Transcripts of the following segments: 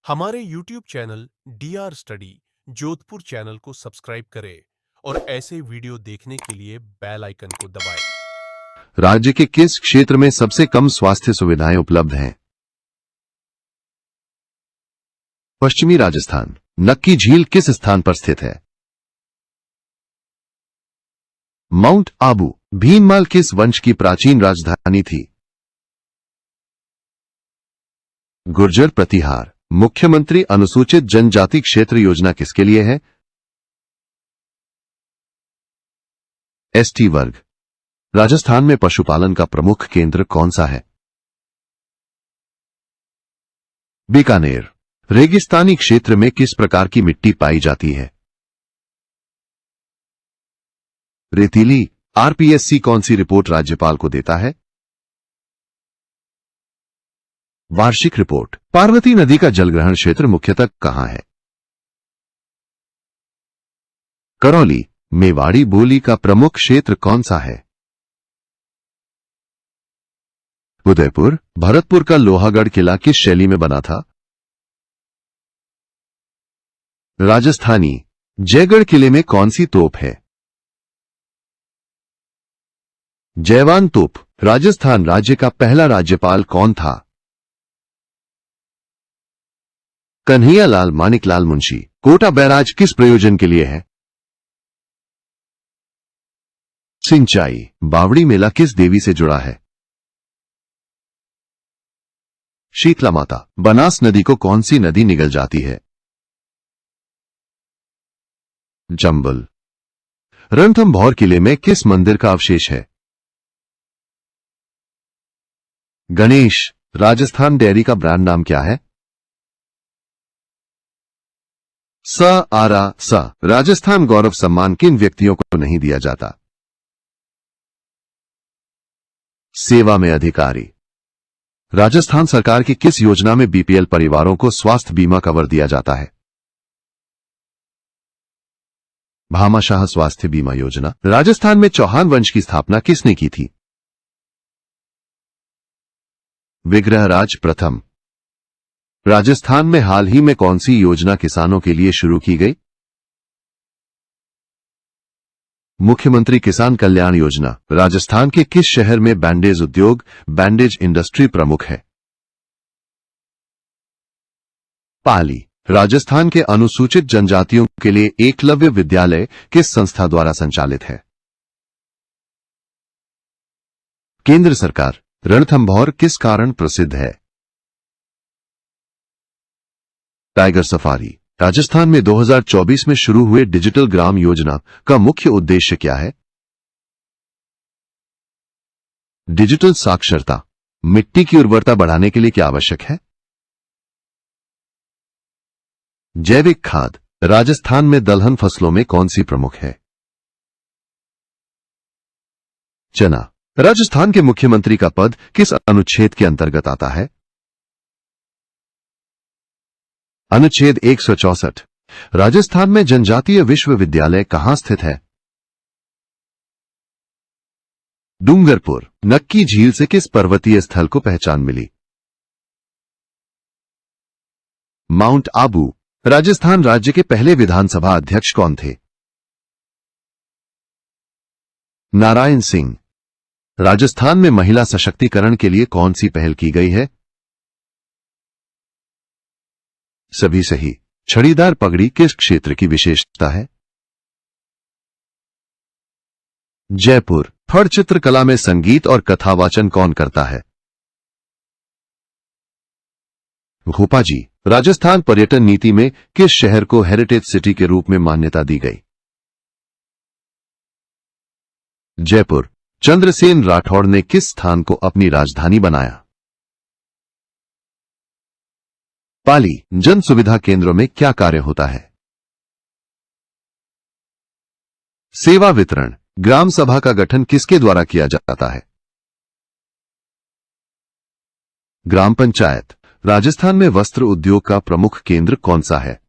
हमारे YouTube channel DR study Jodhpur channel को subscribe करें और ऐसे वीडियो देखने के लिए बेल आइकन को दबाएं। राज्य के किस क्षेत्र में सबसे कम स्वास्थ्य सुविधाएं उपलब्ध हैं? पश्चिमी राजस्थान। नक्की झील किस स्थान पर स्थित है? माउंट आबू। भीनमाल किस वंश की प्राचीन राजधानी थी? गुर्जर प्रतिहार। मुख्यमंत्री अनुसूचित जनजाति क्षेत्र योजना किसके लिए है? एसटी वर्ग। राजस्थान में पशुपालन का प्रमुख केंद्र कौन सा है? बीकानेर। रेगिस्तानी क्षेत्र में किस प्रकार की मिट्टी पाई जाती है? रेतीली। आरपीएससी कौन सी रिपोर्ट राज्यपाल को देता है? वार्षिक रिपोर्ट। पार्वती नदी का जलग्रहण क्षेत्र मुख्यतः कहां है? करौली। मेवाड़ी बोली का प्रमुख क्षेत्र कौन सा है? उदयपुर। भरतपुर का लोहागढ़ किला किस शैली में बना था? राजस्थानी। जयगढ़ किले में कौन सी तोप है? जयवान तोप। राजस्थान राज्य का पहला राज्यपाल कौन था? कन्हैयालाल मानिकलाल मुंशी। कोटा बैराज किस प्रयोजन के लिए है? सिंचाई। बावड़ी मेला किस देवी से जुड़ा है? शीतला माता। बनास नदी को कौन सी नदी निगल जाती है? चंबल। रणथंभौर किले में किस मंदिर का अवशेष है? गणेश। राजस्थान डेयरी का ब्रांड नाम क्या है? स आरा स। राजस्थान गौरव सम्मान किन व्यक्तियों को नहीं दिया जाता? सेवा में अधिकारी। राजस्थान सरकार की किस योजना में बीपीएल परिवारों को स्वास्थ्य बीमा कवर दिया जाता है? भामाशाह स्वास्थ्य बीमा योजना। राजस्थान में चौहान वंश की स्थापना किसने की थी? विग्रहराज प्रथम। राजस्थान में हाल ही में कौन सी योजना किसानों के लिए शुरू की गई? मुख्यमंत्री किसान कल्याण योजना। राजस्थान के किस शहर में बैंडेज उद्योग, बैंडेज इंडस्ट्री प्रमुख है? पाली। राजस्थान के अनुसूचित जनजातियों के लिए एकलव्य विद्यालय किस संस्था द्वारा संचालित है? केंद्र सरकार। रणथंभौर किस कारण प्रसिद्ध है? Tiger safari. राजस्थान में 2024 में शुरू हुए डिजिटल ग्राम योजना का मुख्य उद्देश्य क्या है? डिजिटल साक्षरता। मिट्टी की उर्वरता बढ़ाने के लिए क्या आवश्यक है? जैविक खाद। राजस्थान में दलहन फसलों में कौन सी प्रमुख है? चना। राजस्थान के मुख्यमंत्री का पद किस अनुच्छेद के अंतर्गत आता है? अनुच्छेद 164। राजस्थान में जनजातीय विश्वविद्यालय कहां स्थित है? डूंगरपुर। नक्की झील से किस पर्वतीय स्थल को पहचान मिली? माउंट आबू। राजस्थान राज्य के पहले विधानसभा अध्यक्ष कौन थे? नारायण सिंह। राजस्थान में महिला सशक्तिकरण के लिए कौन सी पहल की गई है? सभी सही। छड़ीदार पगड़ी किस क्षेत्र की विशेषता है? जयपुर। फड़ चित्रकला में संगीत और कथावाचन कौन करता है? भोपा जी। राजस्थान पर्यटन नीति में किस शहर को हेरिटेज सिटी के रूप में मान्यता दी गई? जयपुर। चंद्रसेन राठौड़ ने किस स्थान को अपनी राजधानी बनाया? पाली। जन सुविधा केंद्रों में क्या कार्य होता है? सेवा वितरण। ग्राम सभा का गठन किसके द्वारा किया जाता है? ग्राम पंचायत। राजस्थान में वस्त्र उद्योग का प्रमुख केंद्र कौन सा है?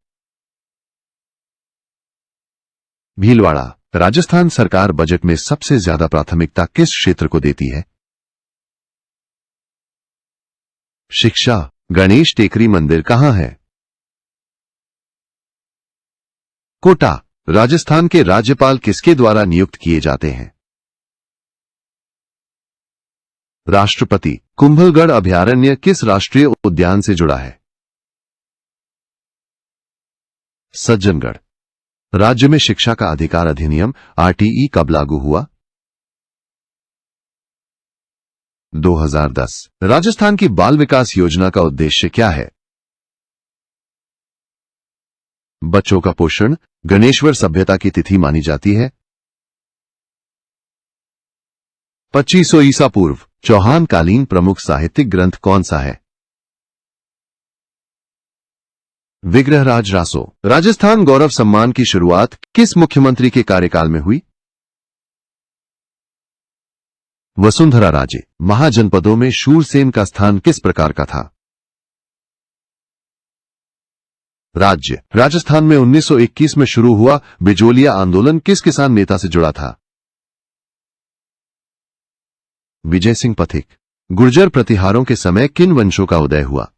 भीलवाड़ा। राजस्थान सरकार बजट में सबसे ज्यादा प्राथमिकता किस क्षेत्र को देती है? शिक्षा। गणेश टेकरी मंदिर कहां है? कोटा, राजस्थान के राज्यपाल किसके द्वारा नियुक्त किए जाते हैं? राष्ट्रपति। कुंभलगढ़ अभयारण्य किस राष्ट्रीय उद्यान से जुड़ा है? सज्जनगढ़। राज्य में शिक्षा का अधिकार अधिनियम आरटीई कब लागू हुआ? 2010। राजस्थान की बाल विकास योजना का उद्देश्य क्या है? बच्चों का पोषण। गणेश्वर सभ्यता की तिथि मानी जाती है? 2500 ईसा पूर्व। चौहान कालीन प्रमुख साहित्यिक ग्रंथ कौन सा है? विग्रहराज रासो। राजस्थान गौरव सम्मान की शुरुआत किस मुख्यमंत्री के कार्यकाल में हुई? वसुंधरा राजे। महाजनपदों में शूरसेन का स्थान किस प्रकार का था? राज्य। राजस्थान में 1921 में शुरू हुआ बिजोलिया आंदोलन किस किसान नेता से जुड़ा था? विजय सिंह पथिक। गुर्जर प्रतिहारों के समय किन वंशों का उदय हुआ?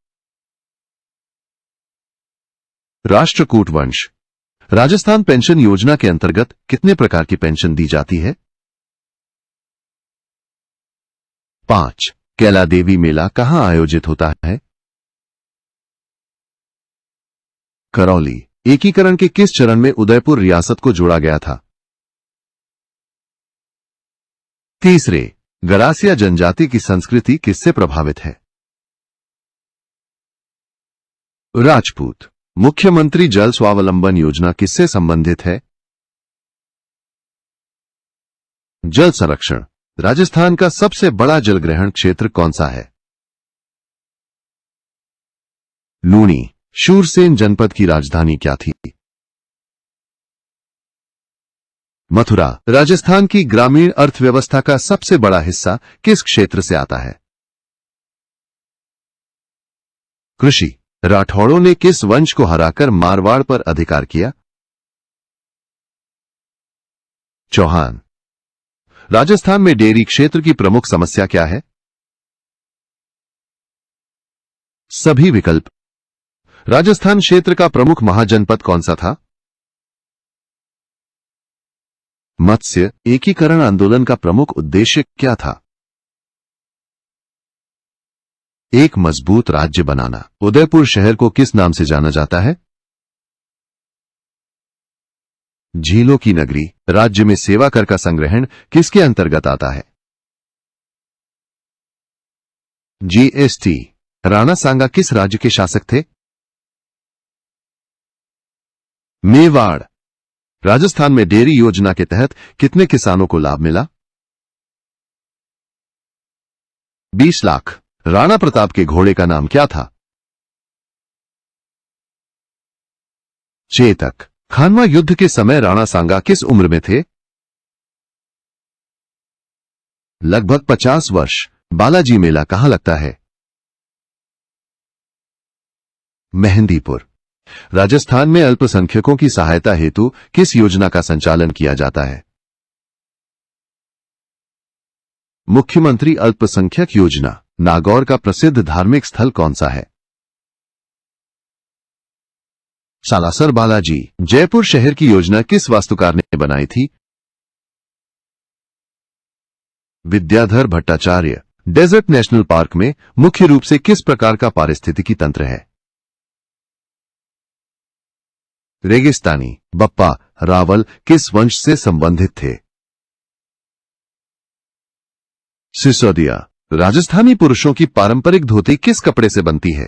राष्ट्रकूट वंश। राजस्थान पेंशन योजना के अंतर्गत कितने प्रकार की पेंशन दी जाती है? 5। कैला देवी मेला कहां आयोजित होता है? करौली। एकीकरण के किस चरण में उदयपुर रियासत को जोड़ा गया था? तीसरे। गरासिया जनजाति की संस्कृति किससे प्रभावित है? राजपूत। मुख्यमंत्री जल स्वावलंबन योजना किससे संबंधित है? जल संरक्षण। राजस्थान का सबसे बड़ा जलग्रहण क्षेत्र कौन सा है? लूणी। शूरसेन जनपद की राजधानी क्या थी? मथुरा। राजस्थान की ग्रामीण अर्थव्यवस्था का सबसे बड़ा हिस्सा किस क्षेत्र से आता है? कृषि। राठौड़ों ने किस वंश को हराकर मारवाड़ पर अधिकार किया? चौहान। राजस्थान में डेयरी क्षेत्र की प्रमुख समस्या क्या है? सभी विकल्प। राजस्थान क्षेत्र का प्रमुख महाजनपद कौन सा था? मत्स्य। एकीकरण आंदोलन का प्रमुख उद्देश्य क्या था? एक मजबूत राज्य बनाना। उदयपुर शहर को किस नाम से जाना जाता है? झीलों की नगरी। राज्य में सेवा कर का संग्रहण किसके अंतर्गत आता है? जीएसटी। राणा सांगा किस राज्य के शासक थे? मेवाड़। राजस्थान में डेयरी योजना के तहत कितने किसानों को लाभ मिला? 20 लाख। राणा प्रताप के घोड़े का नाम क्या था? चेतक। खानवा युद्ध के समय राणा सांगा किस उम्र में थे? लगभग 50 वर्ष। बालाजी मेला कहां लगता है? मेहंदीपुर। राजस्थान में अल्पसंख्यकों की सहायता हेतु किस योजना का संचालन किया जाता है? मुख्यमंत्री अल्पसंख्यक योजना। नागौर का प्रसिद्ध धार्मिक स्थल कौन सा है? सालासर बालाजी। जयपुर शहर की योजना किस वास्तुकार ने बनाई थी? Vidyadhar Bhattacharya. Desert national park में मुख्य रूप से किस प्रकार का पारिस्थितिकी तंत्र है? रेगिस्तानी। बप्पा रावल किस वंश से संबंधित थे? सिसोदिया। राजस्थानी पुरुषों की पारंपरिक धोती किस कपड़े से बनती है?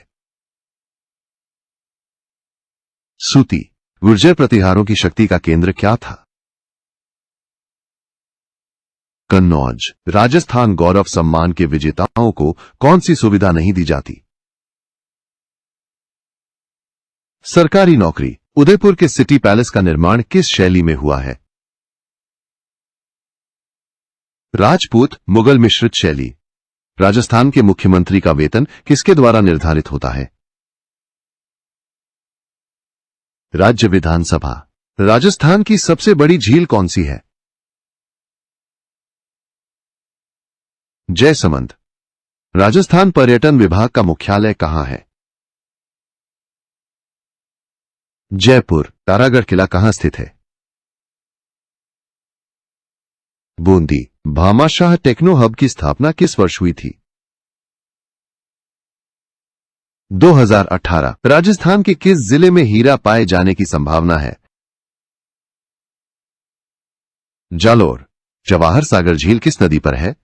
सूती। गुर्जर प्रतिहारों की शक्ति का केंद्र क्या था? कन्नौज। राजस्थान गौरव सम्मान के विजेताओं को कौन सी सुविधा नहीं दी जाती? सरकारी नौकरी। उदयपुर के सिटी पैलेस का निर्माण किस शैली में हुआ है? राजपूत मुगल मिश्रित शैली। राजस्थान के मुख्यमंत्री का वेतन किसके द्वारा निर्धारित होता है? राज्य विधानसभा। राजस्थान की सबसे बड़ी झील कौन सी है? जयसमंद। राजस्थान पर्यटन विभाग का मुख्यालय कहां है? जयपुर तारागढ़ किला कहां स्थित है? बूंदी भामाशाह टेक्नो हब की स्थापना किस वर्ष हुई थी? 2018। राजस्थान के किस जिले में हीरा पाए जाने की संभावना है? जालोर। जवाहर सागर झील किस नदी पर है?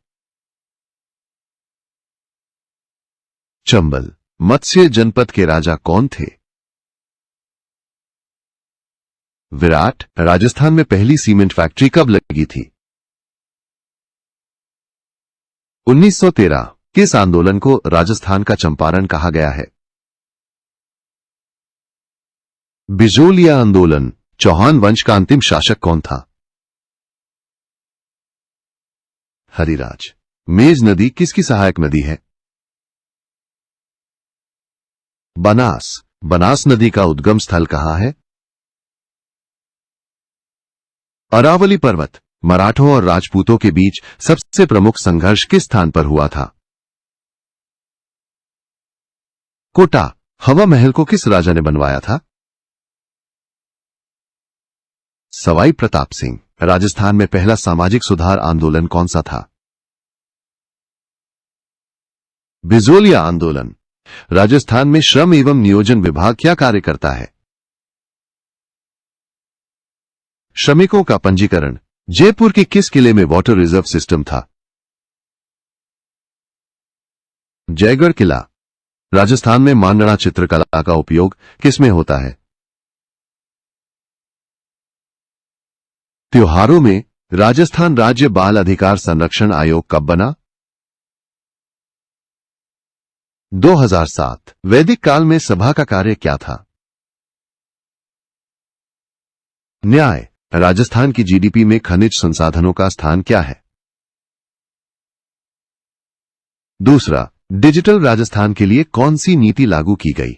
चंबल। मत्स्य जनपद के राजा कौन थे? विराट। राजस्थान में पहली सीमेंट फैक्ट्री कब लगी थी? 1913। किस आंदोलन को राजस्थान का चंपारण कहा गया है? बिजोलिया आंदोलन। चौहान वंश का अंतिम शासक कौन था? हरिराज। मेज नदी किसकी सहायक नदी है? बनास। बनास नदी का उद्गम स्थल कहां है? अरावली पर्वत। मराठों और राजपूतों के बीच सबसे प्रमुख संघर्ष किस स्थान पर हुआ था? कोटा। हवा महल को किस राजा ने बनवाया था? सवाई प्रताप सिंह। राजस्थान में पहला सामाजिक सुधार आंदोलन कौन सा था? बिजोलिया आंदोलन। राजस्थान में श्रम एवं नियोजन विभाग क्या कार्य करता है? श्रमिकों का पंजीकरण। जयपुर के किस किले में वाटर रिजर्व सिस्टम था? जयगढ़ किला। राजस्थान में मांडना चित्रकला का उपयोग किसमें होता है? त्योहारों में। राजस्थान राज्य बाल अधिकार संरक्षण आयोग कब बना? 2007। वैदिक काल में सभा का कार्य क्या था? न्याय। राजस्थान की जीडीपी में खनिज संसाधनों का स्थान क्या है? दूसरा। डिजिटल राजस्थान के लिए कौन सी नीति लागू की गई?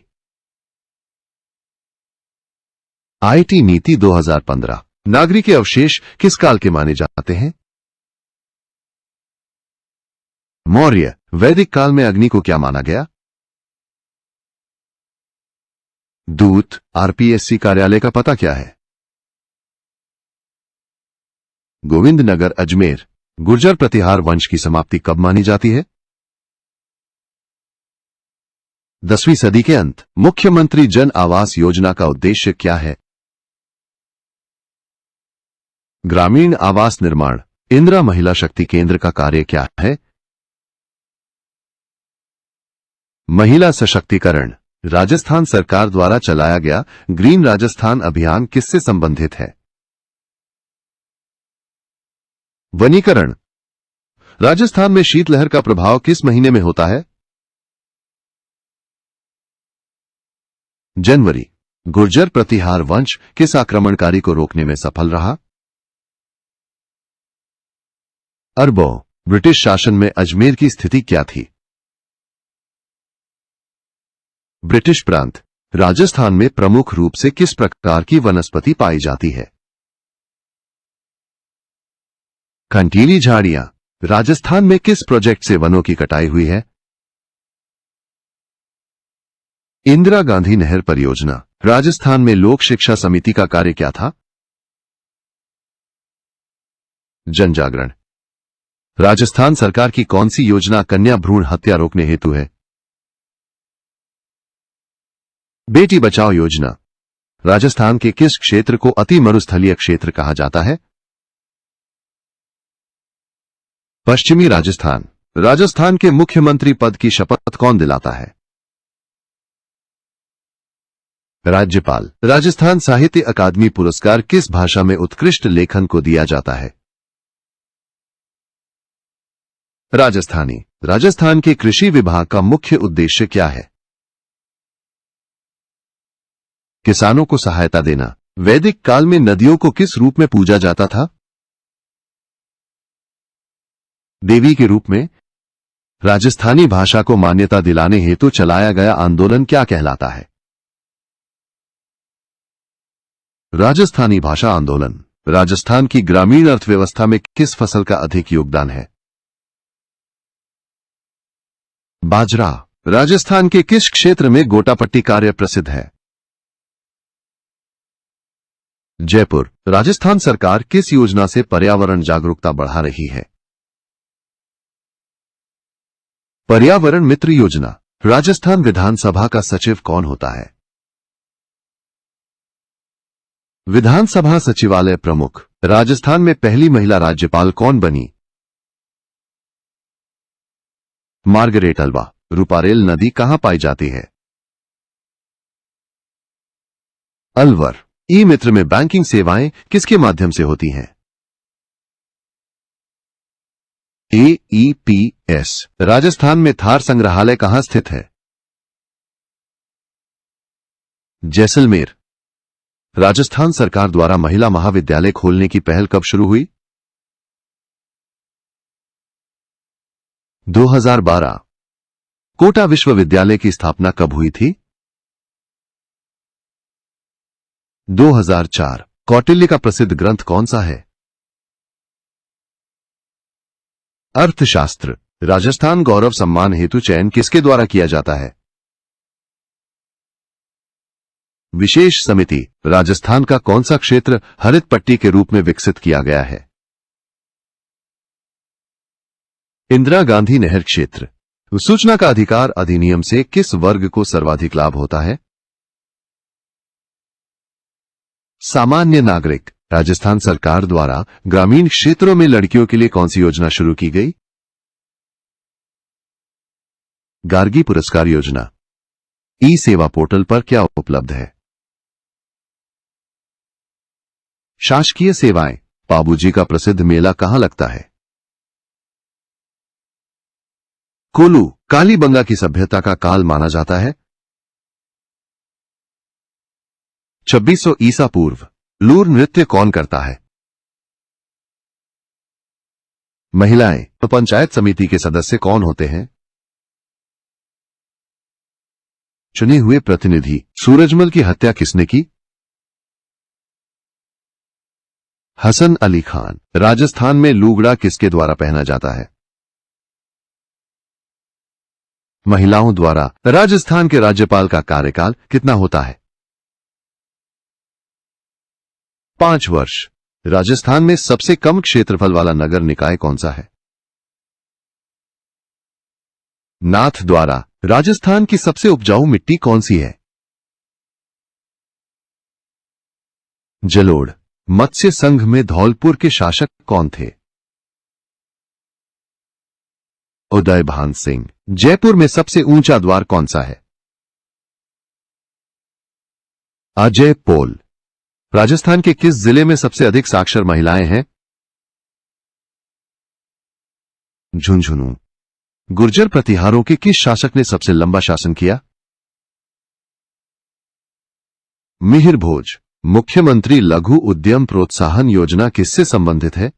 आईटी नीति 2015। नागरिक अवशेष किस काल के माने जाते हैं? मौर्य। वैदिक काल में अग्नि को क्या माना गया? दूत। आरपीएससी कार्यालय का पता क्या है? गोविंदनगर अजमेर। गुर्जर प्रतिहार वंश की समाप्ति कब मानी जाती है? 10वीं सदी के अंत। मुख्यमंत्री जन आवास योजना का उद्देश्य क्या है? ग्रामीण आवास निर्माण। इंदिरा महिला शक्ति केंद्र का कार्य क्या है? महिला सशक्तिकरण। राजस्थान सरकार द्वारा चलाया गया ग्रीन राजस्थान अभियान किससे संबंधित है? वनीकरण। राजस्थान में शीतलहर का प्रभाव किस महीने में होता है? जनवरी। गुर्जर प्रतिहार वंश किस आक्रमणकारी को रोकने में सफल रहा? अरबों। ब्रिटिश शासन में अजमेर की स्थिति क्या थी? ब्रिटिश प्रांत। राजस्थान में प्रमुख रूप से किस प्रकार की वनस्पति पाई जाती है? कंटीली झाड़ियां। राजस्थान में किस प्रोजेक्ट से वनों की कटाई हुई है? इंदिरा गांधी नहर परियोजना। राजस्थान में लोक शिक्षा समिति का कार्य क्या था? जन जागरण। राजस्थान सरकार की कौन सी योजना कन्या भ्रूण हत्या रोकने हेतु है? बेटी बचाओ योजना। राजस्थान के किस क्षेत्र को अति मरुस्थलीय क्षेत्र कहा जाता है? पश्चिमी राजस्थान। राजस्थान के मुख्यमंत्री पद की शपथ कौन दिलाता है? राज्यपाल। राजस्थान साहित्य अकादमी पुरस्कार किस भाषा में उत्कृष्ट लेखन को दिया जाता है? राजस्थानी। राजस्थान के कृषि विभाग का मुख्य उद्देश्य क्या है? किसानों को सहायता देना। वैदिक काल में नदियों को किस रूप में पूजा जाता था? देवी के रूप में। राजस्थानी भाषा को मान्यता दिलाने हेतु चलाया गया आंदोलन क्या कहलाता है? राजस्थानी भाषा आंदोलन। राजस्थान की ग्रामीण अर्थव्यवस्था में किस फसल का अधिक योगदान है? बाजरा। राजस्थान के किस क्षेत्र में गोटापट्टी कार्य प्रसिद्ध है? जयपुर, राजस्थान सरकार किस योजना से पर्यावरण जागरूकता बढ़ा रही है? पर्यावरण मित्र योजना। राजस्थान विधानसभा का सचिव कौन होता है? विधानसभा सचिवालय प्रमुख। राजस्थान में पहली महिला राज्यपाल कौन बनी? Margaret Alva. रूपारेल नदी कहां पाई जाती है? अलवर। ई मित्र में बैंकिंग सेवाएं किसके माध्यम से होती हैं? AEPS। राजस्थान में थार संग्रहालय कहां स्थित है? जैसलमेर। राजस्थान सरकार द्वारा महिला महाविद्यालय खोलने की पहल कब शुरू हुई? 2012। कोटा विश्वविद्यालय की स्थापना कब हुई थी? 2004। कौटिल्य का प्रसिद्ध ग्रंथ कौन सा है? अर्थशास्त्र। राजस्थान गौरव सम्मान हेतु चयन किसके द्वारा किया जाता है? विशेष समिति। राजस्थान का कौन सा क्षेत्र हरित पट्टी के रूप में विकसित किया गया है? इंदिरा गांधी नहर क्षेत्र। सूचना का अधिकार अधिनियम से किस वर्ग को सर्वाधिक लाभ होता है? सामान्य नागरिक। राजस्थान सरकार द्वारा ग्रामीण क्षेत्रों में लड़कियों के लिए कौन सी योजना शुरू की गई? गार्गी पुरस्कार योजना। ई सेवा पोर्टल पर क्या उपलब्ध है? शासकीय सेवाएं। पाबूजी का प्रसिद्ध मेला कहां लगता है? कोलू। कालीबंगा की सभ्यता का काल माना जाता है? 2600 ईसा पूर्व। लूर नृत्य कौन करता है? महिलाएं। पंचायत समिति के सदस्य कौन होते हैं? चुने हुए प्रतिनिधि। सूरजमल की हत्या किसने की? हसन अली खान। राजस्थान में लूगड़ा किसके द्वारा पहना जाता है? महिलाओं द्वारा। राजस्थान के राज्यपाल का कार्यकाल कितना होता है? 5 वर्ष। राजस्थान में सबसे कम क्षेत्रफल वाला नगर निकाय कौन सा है? नाथ द्वारा। राजस्थान की सबसे उपजाऊ मिट्टी कौन सी है? जलोढ़। मत्स्य संघ में धौलपुर के शासक कौन थे? उदयभान सिंह। जयपुर में सबसे ऊंचा द्वार कौन सा है? अजय पोल। राजस्थान के किस जिले में सबसे अधिक साक्षर महिलाएं हैं? झुंझुनू। गुर्जर प्रतिहारों के किस शासक ने सबसे लंबा शासन किया? मिहिर भोज। मुख्यमंत्री लघु उद्यम प्रोत्साहन योजना किससे संबंधित है?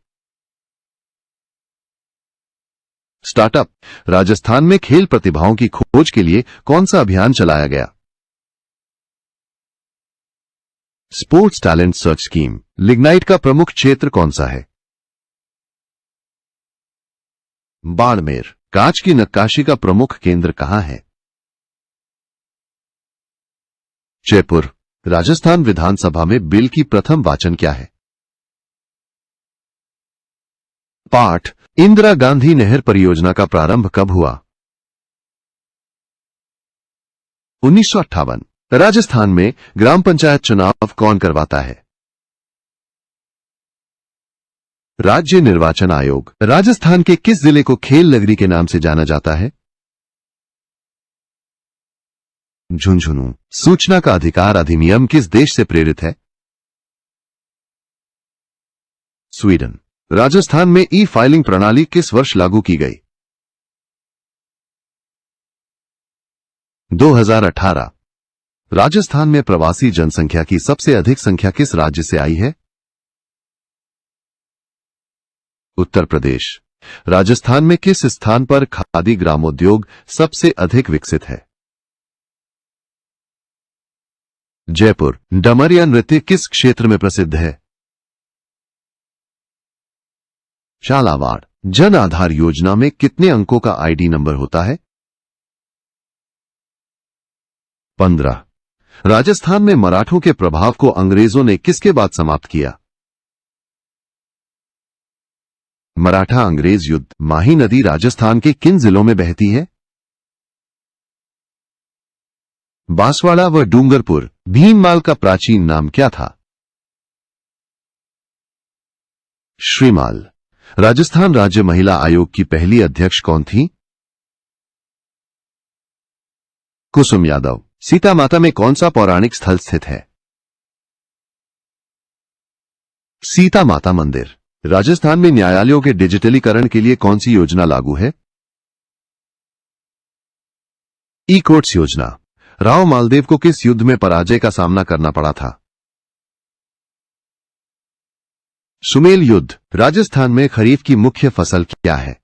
स्टार्टअप। राजस्थान में खेल प्रतिभाओं की खोज के लिए कौन सा अभियान चलाया गया? Sports talent search scheme. Lignite का प्रमुख क्षेत्र कौन सा है? बाड़मेर। कांच की नक्काशी का प्रमुख केंद्र कहां है? जयपुर। राजस्थान विधानसभा में बिल की प्रथम वाचन क्या है? पाठ। इंदिरा गांधी नहर परियोजना का प्रारंभ कब हुआ? 1958। राजस्थान में ग्राम पंचायत चुनाव कौन करवाता है? राज्य निर्वाचन आयोग। राजस्थान के किस जिले को खेल नगरी के नाम से जाना जाता है? झुंझुनू। सूचना का अधिकार अधिनियम किस देश से प्रेरित है? स्वीडन। राजस्थान में ई फाइलिंग प्रणाली किस वर्ष लागू की गई? 2018। राजस्थान में प्रवासी जनसंख्या की सबसे अधिक संख्या किस राज्य से आई है? उत्तर प्रदेश। राजस्थान में किस स्थान पर खादी ग्रामोद्योग सबसे अधिक विकसित है? जयपुर। डमरिया नृत्य किस क्षेत्र में प्रसिद्ध है? झालावाड़। जन आधार योजना में कितने अंकों का आईडी नंबर होता है? 15। राजस्थान में मराठों के प्रभाव को अंग्रेजों ने किसके बाद समाप्त किया? मराठा अंग्रेज युद्ध। माही नदी राजस्थान के किन जिलों में बहती है? बांसवाड़ा व डूंगरपुर। भीनमाल का प्राचीन नाम क्या था? श्रीमाल। राजस्थान राज्य महिला आयोग की पहली अध्यक्ष कौन थी? कुसुम यादव। सीता माता में कौन सा पौराणिक स्थल स्थित है? सीता माता मंदिर। राजस्थान में न्यायालयों के डिजिटलीकरण के लिए कौन सी योजना लागू है? ई कोर्ट्स योजना। राव मालदेव को किस युद्ध में पराजय का सामना करना पड़ा था? सुमेल युद्ध। राजस्थान में खरीफ की मुख्य फसल क्या है?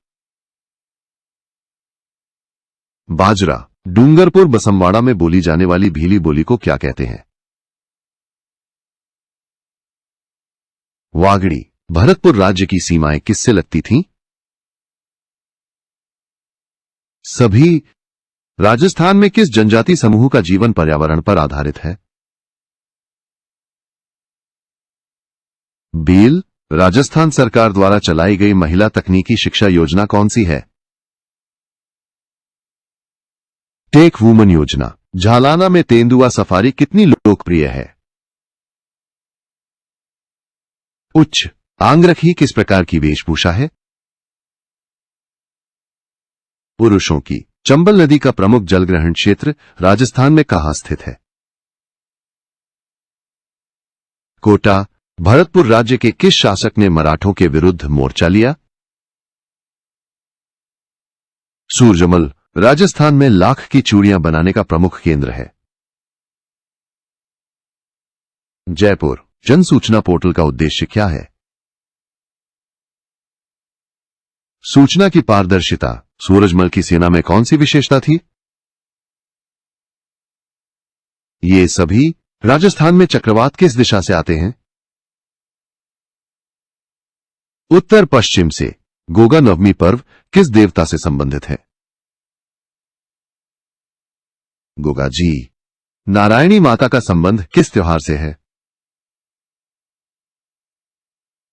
बाजरा। डूंगरपुर बसमवाड़ा में बोली जाने वाली भीली बोली को क्या कहते हैं? वागड़ी। भरतपुर राज्य की सीमाएं किससे लगती थीं? सभी। राजस्थान में किस जनजाति समूह का जीवन पर्यावरण पर आधारित है? बील। राजस्थान सरकार द्वारा चलाई गई महिला तकनीकी शिक्षा योजना कौन सी है? टेक वुमन योजना। झालाना में तेंदुआ सफारी कितनी लोकप्रिय है? उच्च। आंगरखी किस प्रकार की वेशभूषा है? पुरुषों की। चंबल नदी का प्रमुख जलग्रहण क्षेत्र राजस्थान में कहां स्थित है? कोटा। भरतपुर राज्य के किस शासक ने मराठों के विरुद्ध मोर्चा लिया? सूरजमल। राजस्थान में लाख की चूड़ियां बनाने का प्रमुख केंद्र है। जयपुर। जन सूचना पोर्टल का उद्देश्य क्या है? सूचना की पारदर्शिता। सूरजमल की सेना में कौन सी विशेषता थी? ये सभी। राजस्थान में चक्रवात किस दिशा से आते हैं? उत्तर पश्चिम से। गोगा नवमी पर्व किस देवता से संबंधित है? गोगा जी। नारायणी माता का संबंध किस त्योहार से है?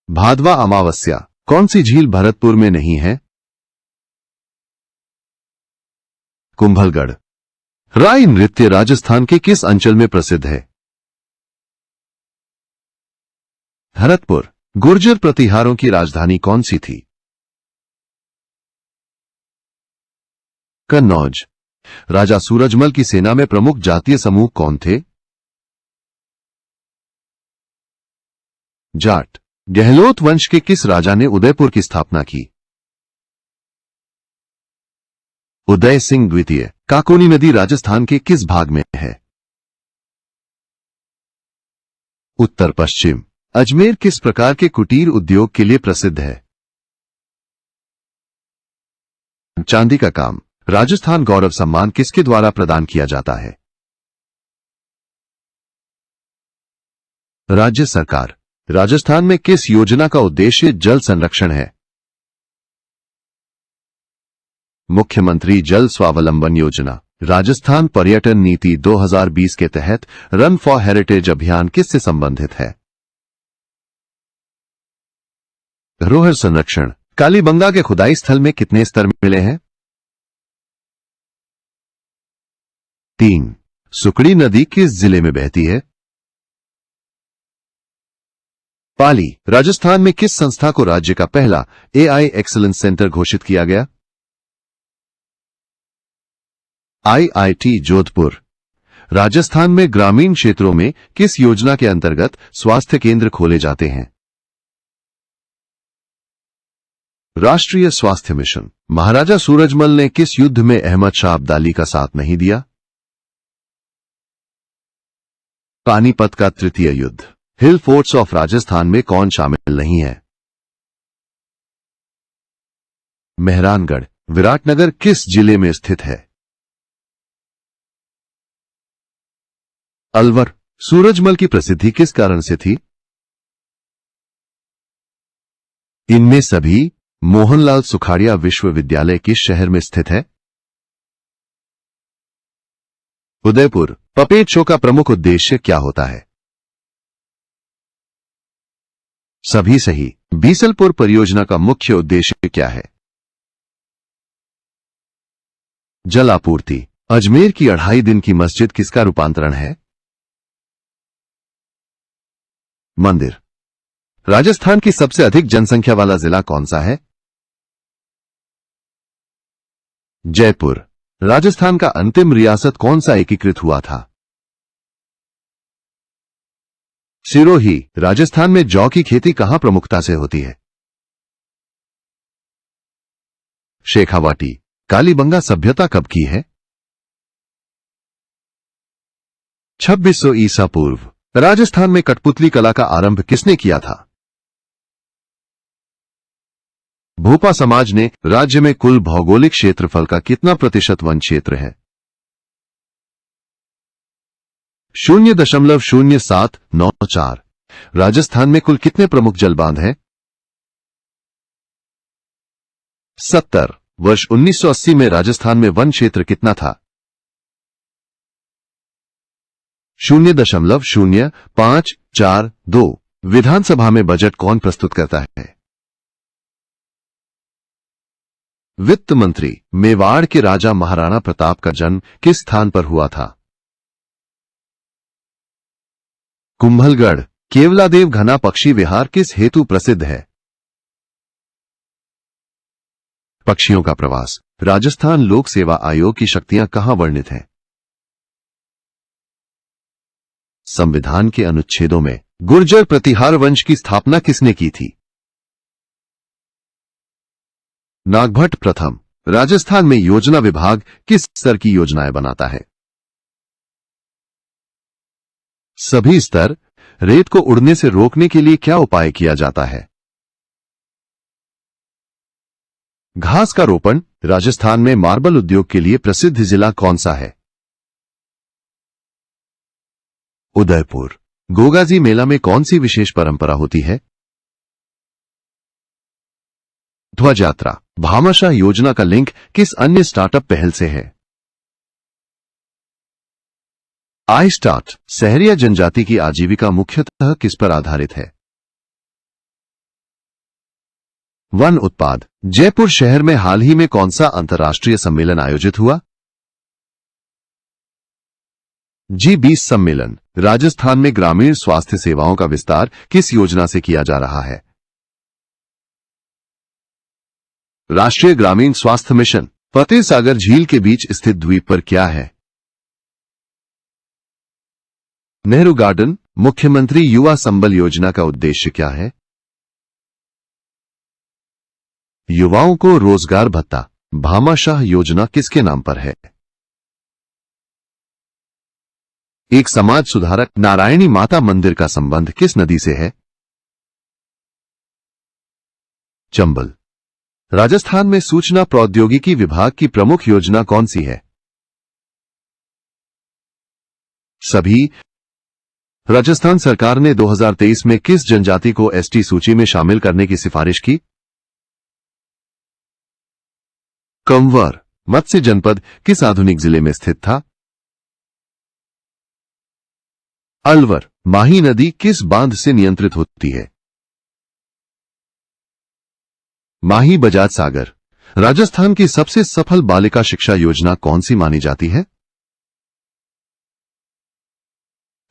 भादवा अमावस्या। कौन सी झील भरतपुर में नहीं है? कुंभलगढ़। राई नृत्य राजस्थान के किस अंचल में प्रसिद्ध है? भरतपुर। गुर्जर प्रतिहारों की राजधानी कौन सी थी? कन्नौज। राजा सूरजमल की सेना में प्रमुख जातीय समूह कौन थे? जाट। गहलोत वंश के किस राजा ने उदयपुर की स्थापना की? उदय सिंह द्वितीय। काकोनी नदी राजस्थान के किस भाग में है? उत्तर पश्चिम। अजमेर किस प्रकार के कुटीर उद्योग के लिए प्रसिद्ध है? चांदी का काम। राजस्थान गौरव सम्मान किसके द्वारा प्रदान किया जाता है? राज्य सरकार। राजस्थान में किस योजना का उद्देश्य जल संरक्षण है? मुख्यमंत्री जल स्वावलंबन योजना। राजस्थान पर्यटन नीति 2020 के तहत रन फॉर हेरिटेज अभियान किससे संबंधित है? धरोहर संरक्षण। कालीबंगा के खुदाई स्थल में कितने स्तर मिले हैं? 3। सुकड़ी नदी किस जिले में बहती है? पाली। राजस्थान में किस संस्था को राज्य का पहला एआई एक्सीलेंस सेंटर घोषित किया गया? आईआईटी जोधपुर। राजस्थान में ग्रामीण क्षेत्रों में किस योजना के अंतर्गत स्वास्थ्य केंद्र खोले जाते हैं? राष्ट्रीय स्वास्थ्य मिशन। महाराजा सूरजमल ने किस युद्ध में अहमद शाह अब्दाली का साथ नहीं दिया? पानीपत का तृतीय युद्ध। हिल फोर्ट्स ऑफ राजस्थान में कौन शामिल नहीं है? मेहरानगढ़। विराटनगर किस जिले में स्थित है? अलवर। सूरजमल की प्रसिद्धि किस कारण से थी? इनमें सभी। मोहनलाल सुखाड़िया विश्वविद्यालय किस शहर में स्थित है? उदयपुर पपेट शो का प्रमुख उद्देश्य क्या होता है? सभी सही। बीसलपुर परियोजना का मुख्य उद्देश्य क्या है? जल आपूर्ति। अजमेर की 2.5 दिन की मस्जिद किसका रूपांतरण है? मंदिर। राजस्थान की सबसे अधिक जनसंख्या वाला जिला कौन सा है? जयपुर। राजस्थान का अंतिम रियासत कौन सा एकीकृत हुआ था? सिरोही। राजस्थान में जौ की खेती कहां प्रमुखता से होती है? शेखावाटी। कालीबंगा सभ्यता कब की है? 2600 ईसा पूर्व। राजस्थान में कठपुतली कला का आरंभ किसने किया था? भोपा समाज ने। राज्य में कुल भौगोलिक क्षेत्रफल का कितना प्रतिशत वन क्षेत्र है? 0.0794। राजस्थान में कुल कितने प्रमुख जलबांध हैं? 70। वर्ष 1980 में राजस्थान में वन क्षेत्र कितना था? 0.0542। विधानसभा में बजट कौन प्रस्तुत करता है? वित्त मंत्री। मेवाड़ के राजा महाराणा प्रताप का जन्म किस स्थान पर हुआ था? कुंभलगढ़। केवलादेव घना पक्षी विहार किस हेतु प्रसिद्ध है? पक्षियों का प्रवास। राजस्थान लोक सेवा आयोग की शक्तियां कहां वर्णित हैं? संविधान के अनुच्छेदों में गुर्जर प्रतिहार वंश की स्थापना किसने की थी? नागभट्ट प्रथम। राजस्थान में योजना विभाग किस स्तर की योजनाएं बनाता है? सभी स्तर। रेत को उड़ने से रोकने के लिए क्या उपाय किया जाता है? घास का रोपण। राजस्थान में मार्बल उद्योग के लिए प्रसिद्ध जिला कौन सा है? उदयपुर। गोगाजी मेला में कौन सी विशेष परंपरा होती है? ध्वज यात्रा। भामाशाह योजना का लिंक किस अन्य स्टार्टअप पहल से है? I start. सहरिया जनजाति की आजीविका मुख्यतः किस पर आधारित है? वन उत्पाद। जयपुर शहर में हाल ही में कौन सा अंतर्राष्ट्रीय सम्मेलन आयोजित हुआ? G20 सम्मेलन। राजस्थान में ग्रामीण स्वास्थ्य सेवाओं का विस्तार किस योजना से किया जा रहा है? राष्ट्रीय ग्रामीण स्वास्थ्य मिशन। फतेह सागर झील के बीच स्थित द्वीप पर क्या है? नेहरू गार्डन। मुख्यमंत्री युवा संबल योजना का उद्देश्य क्या है? युवाओं को रोजगार भत्ता। भामाशाह योजना किसके नाम पर है? एक समाज सुधारक नारायणी माता मंदिर का संबंध किस नदी से है? चंबल। राजस्थान में सूचना प्रौद्योगिकी विभाग की प्रमुख योजना कौन सी है? सभी। राजस्थान सरकार ने 2023 में किस जनजाति को एसटी सूची में शामिल करने की सिफारिश की? कंवर। मत्स्य जनपद किस आधुनिक जिले में स्थित था? अलवर। माही नदी किस बांध से नियंत्रित होती है? माही बजाज सागर। राजस्थान की सबसे सफल बालिका शिक्षा योजना कौन सी मानी जाती है?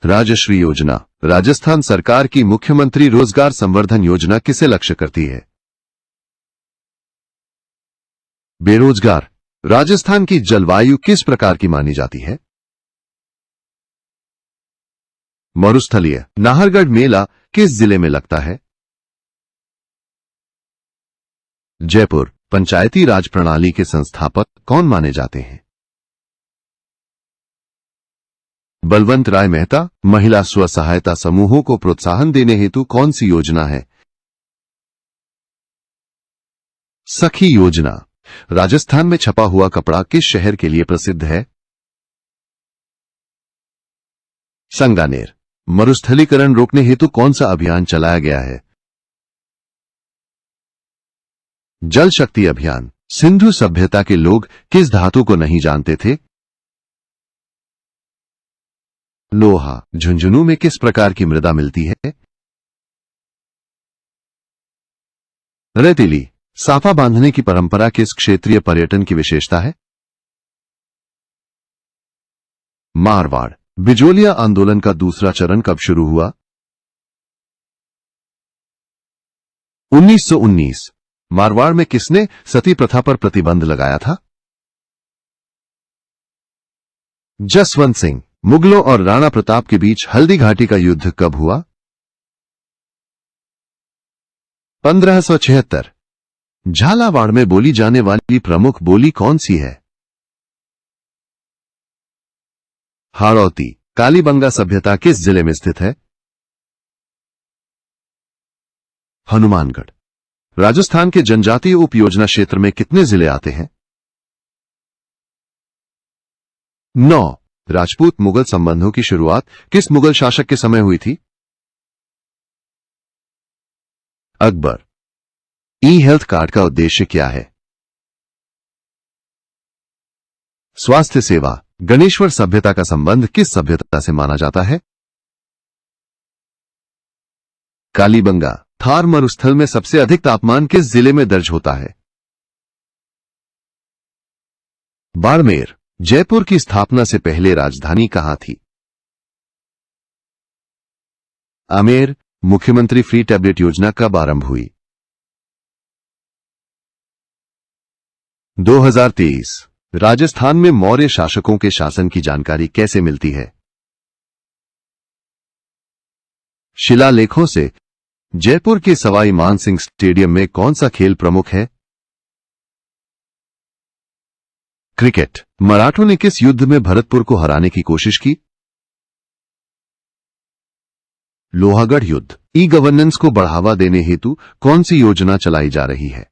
राजश्री योजना। राजस्थान सरकार की मुख्यमंत्री रोजगार संवर्धन योजना किसे लक्ष्य करती है? बेरोजगार। राजस्थान की जलवायु किस प्रकार की मानी जाती है? मरुस्थलीय। नाहरगढ़ मेला किस जिले में लगता है? जयपुर। पंचायती राज प्रणाली के संस्थापक कौन माने जाते हैं? बलवंत राय मेहता। महिला स्व सहायता समूहों को प्रोत्साहन देने हेतु कौन सी योजना है? सखी योजना। राजस्थान में छपा हुआ कपड़ा किस शहर के लिए प्रसिद्ध है? संगानेर। मरुस्थलीकरण रोकने हेतु कौन सा अभियान चलाया गया है? जल शक्ति अभियान। सिंधु सभ्यता के लोग किस धातु को नहीं जानते थे? लोहा झुंझुनू में किस प्रकार की मृदा मिलती है? रेतीली साफा बांधने की परंपरा किस क्षेत्रीय पर्यटन की विशेषता है? मारवाड़ बिजोलिया आंदोलन का दूसरा चरण कब शुरू हुआ? 1919। मारवाड़ में किसने सती प्रथा पर प्रतिबंध लगाया था? जसवंत सिंह। मुगलों और राणा प्रताप के बीच हल्दी घाटी का युद्ध कब हुआ? 1576। झालावाड़ में बोली जाने वाली प्रमुख बोली कौन सी है? हाड़ौती। कालीबंगा सभ्यता किस जिले में स्थित है? हनुमानगढ़। राजस्थान के जनजातीय उपयोजना क्षेत्र में कितने जिले आते हैं? 9। राजपूत मुगल संबंधों की शुरुआत किस मुगल शासक के समय हुई थी? अकबर। ई हेल्थ कार्ड का उद्देश्य क्या है? स्वास्थ्य सेवा। गणेश्वर सभ्यता का संबंध किस सभ्यता से माना जाता है? कालीबंगा। थार मरुस्थल में सबसे अधिक तापमान किस जिले में दर्ज होता है? बाड़मेर। जयपुर की स्थापना से पहले राजधानी कहां थी? आमेर। मुख्यमंत्री फ्री टैबलेट योजना कब आरंभ हुई? 2023। राजस्थान में मौर्य शासकों के शासन की जानकारी कैसे मिलती है? शिलालेखों से। जयपुर के सवाई मानसिंह स्टेडियम में कौन सा खेल प्रमुख है? क्रिकेट। मराठों ने किस युद्ध में भरतपुर को हराने की कोशिश की? लोहागढ़ युद्ध। ई गवर्नेंस को बढ़ावा देने हेतु कौन सी योजना चलाई जा रही है?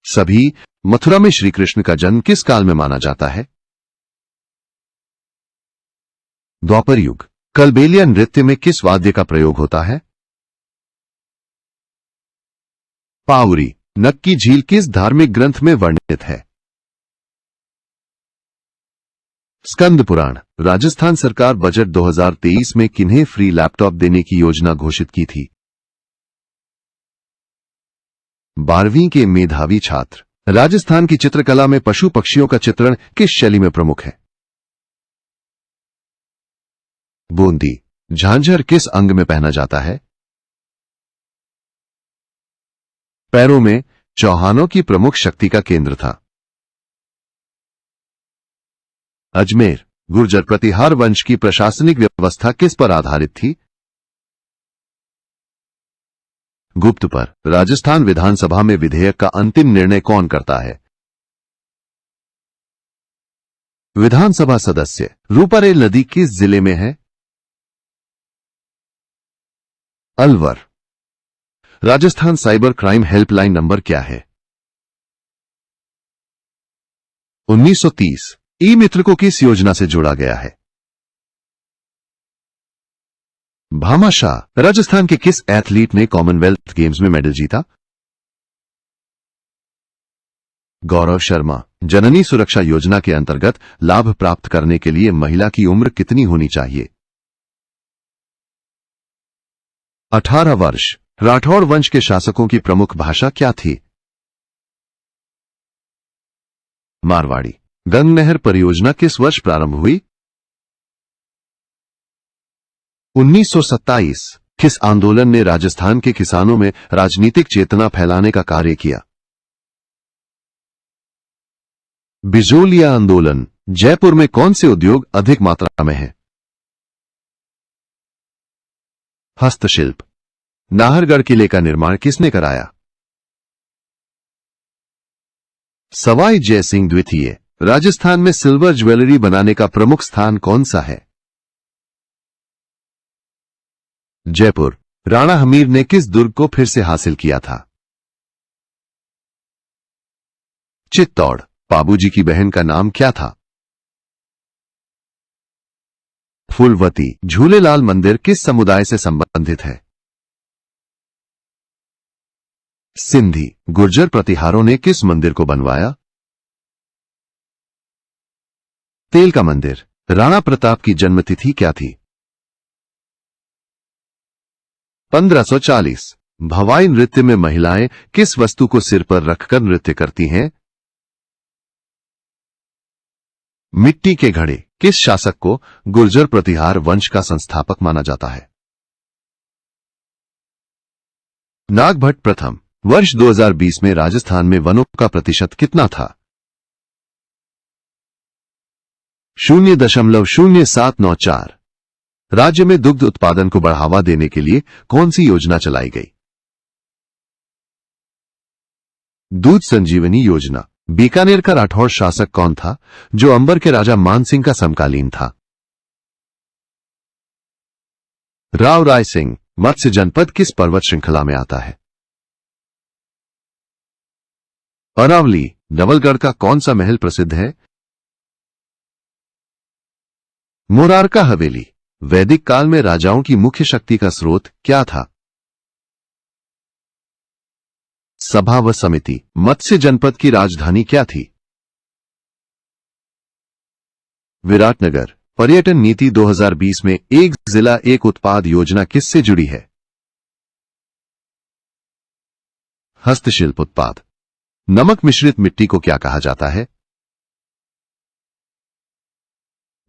सभी। मथुरा में श्री कृष्ण का जन्म किस काल में माना जाता है? द्वापर युग। कलबेलिया नृत्य में किस वाद्य का प्रयोग होता है? पावरी। नक्की झील किस धार्मिक ग्रंथ में वर्णित है? स्कंद पुराण। राजस्थान सरकार बजट 2023 में किन्हें फ्री लैपटॉप देने की योजना घोषित की थी? 12वीं के मेधावी छात्र। राजस्थान की चित्रकला में पशु पक्षियों का चित्रण किस शैली में प्रमुख है? बूंदी। झांझर किस अंग में पहना जाता है? पैरों में। चौहानों की प्रमुख शक्ति का केंद्र था? अजमेर। गुर्जर प्रतिहार वंश की प्रशासनिक व्यवस्था किस पर आधारित थी? गुप्त पर। राजस्थान विधानसभा में विधेयक का अंतिम निर्णय कौन करता है? विधानसभा सदस्य। रूपारेल नदी किस जिले में है? Alwar. Rajasthan cyber crime helpline number क्या है? 1930। ई मित्र को किस योजना से जोड़ा गया है? भामाशाह। राजस्थान के किस एथलीट ने कॉमनवेल्थ गेम्स में मेडल जीता? गौरव शर्मा। जननी सुरक्षा योजना के अंतर्गत लाभ प्राप्त करने के लिए महिला की उम्र कितनी होनी चाहिए? 18 वर्ष। राठौड़ वंश के शासकों की प्रमुख भाषा क्या थी? मारवाड़ी। गंग नहर परियोजना किस वर्ष प्रारंभ हुई? 1927। किस आंदोलन ने राजस्थान के किसानों में राजनीतिक चेतना फैलाने का कार्य किया? बिजोलिया आंदोलन। जयपुर में कौन से उद्योग अधिक मात्रा में है? हस्तशिल्प। नाहरगढ़ किले का निर्माण किसने कराया? सवाई जयसिंह द्वितीय। राजस्थान में सिल्वर ज्वेलरी बनाने का प्रमुख स्थान कौन सा है? जयपुर। राणा हमीर ने किस दुर्ग को फिर से हासिल किया था? चित्तौड़। बाबूजी की बहन का नाम क्या था? फूलवती। झूलेलाल मंदिर किस समुदाय से संबंधित है? सिंधी। गुर्जर प्रतिहारों ने किस मंदिर को बनवाया? तेल का मंदिर। राणा प्रताप की जन्मतिथि क्या थी? 1540। भवाई नृत्य में महिलाएं किस वस्तु को सिर पर रखकर नृत्य करती हैं? मिट्टी के घड़े। किस शासक को गुर्जर प्रतिहार वंश का संस्थापक माना जाता है? नागभट्ट प्रथम। वर्ष 2020 में राजस्थान में वनों का प्रतिशत कितना था? 0.0794। राज्य में दुग्ध उत्पादन को बढ़ावा देने के लिए कौन सी योजना चलाई गई? दूध संजीवनी योजना। बीकानेर का राठौड़ शासक कौन था जो अंबर के राजा मानसिंह का समकालीन था? राव राय सिंह। मत्स्य जनपद किस पर्वत श्रृंखला में आता है? अरावली। नवलगढ़ का कौन सा महल प्रसिद्ध है? मोरारका हवेली। वैदिक काल में राजाओं की मुख्य शक्ति का स्रोत क्या था? सभा व समिति। मत्स्य जनपद की राजधानी क्या थी? विराटनगर। पर्यटन नीति 2020 में एक जिला एक उत्पाद योजना किससे जुड़ी है? हस्तशिल्प उत्पाद। नमक मिश्रित मिट्टी को क्या कहा जाता है?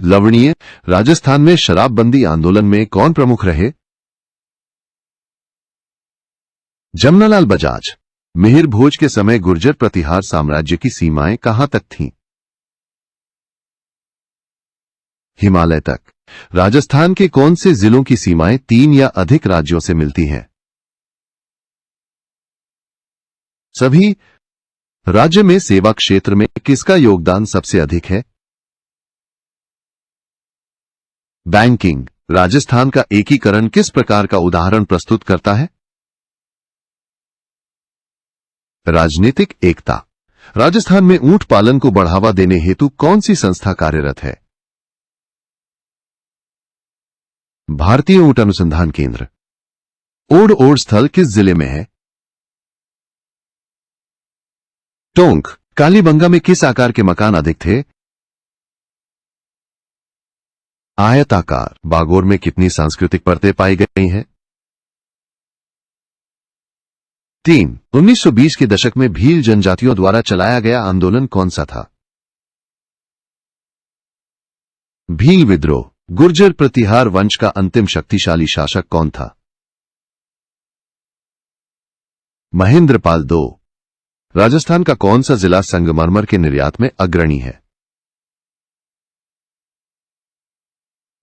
लवणीय। राजस्थान में शराबबंदी आंदोलन में कौन प्रमुख रहे? जमनालाल बजाज। मिहिर भोज के समय गुर्जर प्रतिहार साम्राज्य की सीमाएं कहां तक थीं? हिमालय तक। राजस्थान के कौन से जिलों की सीमाएं 3 या अधिक राज्यों से मिलती हैं? सभी। राज्य में सेवा क्षेत्र में किसका योगदान सबसे अधिक है? बैंकिंग। राजस्थान का एकीकरण किस प्रकार का उदाहरण प्रस्तुत करता है? राजनीतिक एकता। राजस्थान में ऊंट पालन को बढ़ावा देने हेतु कौन सी संस्था कार्यरत है? भारतीय ऊंट अनुसंधान केंद्र। ओड ओड स्थल किस जिले में है? टोंक। कालीबंगा में किस आकार के मकान अधिक थे? आयताकार। बागोर में कितनी सांस्कृतिक परतें पाई गई हैं? 3। 1920 के दशक में भील जनजातियों द्वारा चलाया गया आंदोलन कौन सा था? भील विद्रोह। गुर्जर प्रतिहार वंश का अंतिम शक्तिशाली शासक कौन था? महेंद्रपाल II। राजस्थान का कौन सा जिला संगमरमर के निर्यात में अग्रणी है?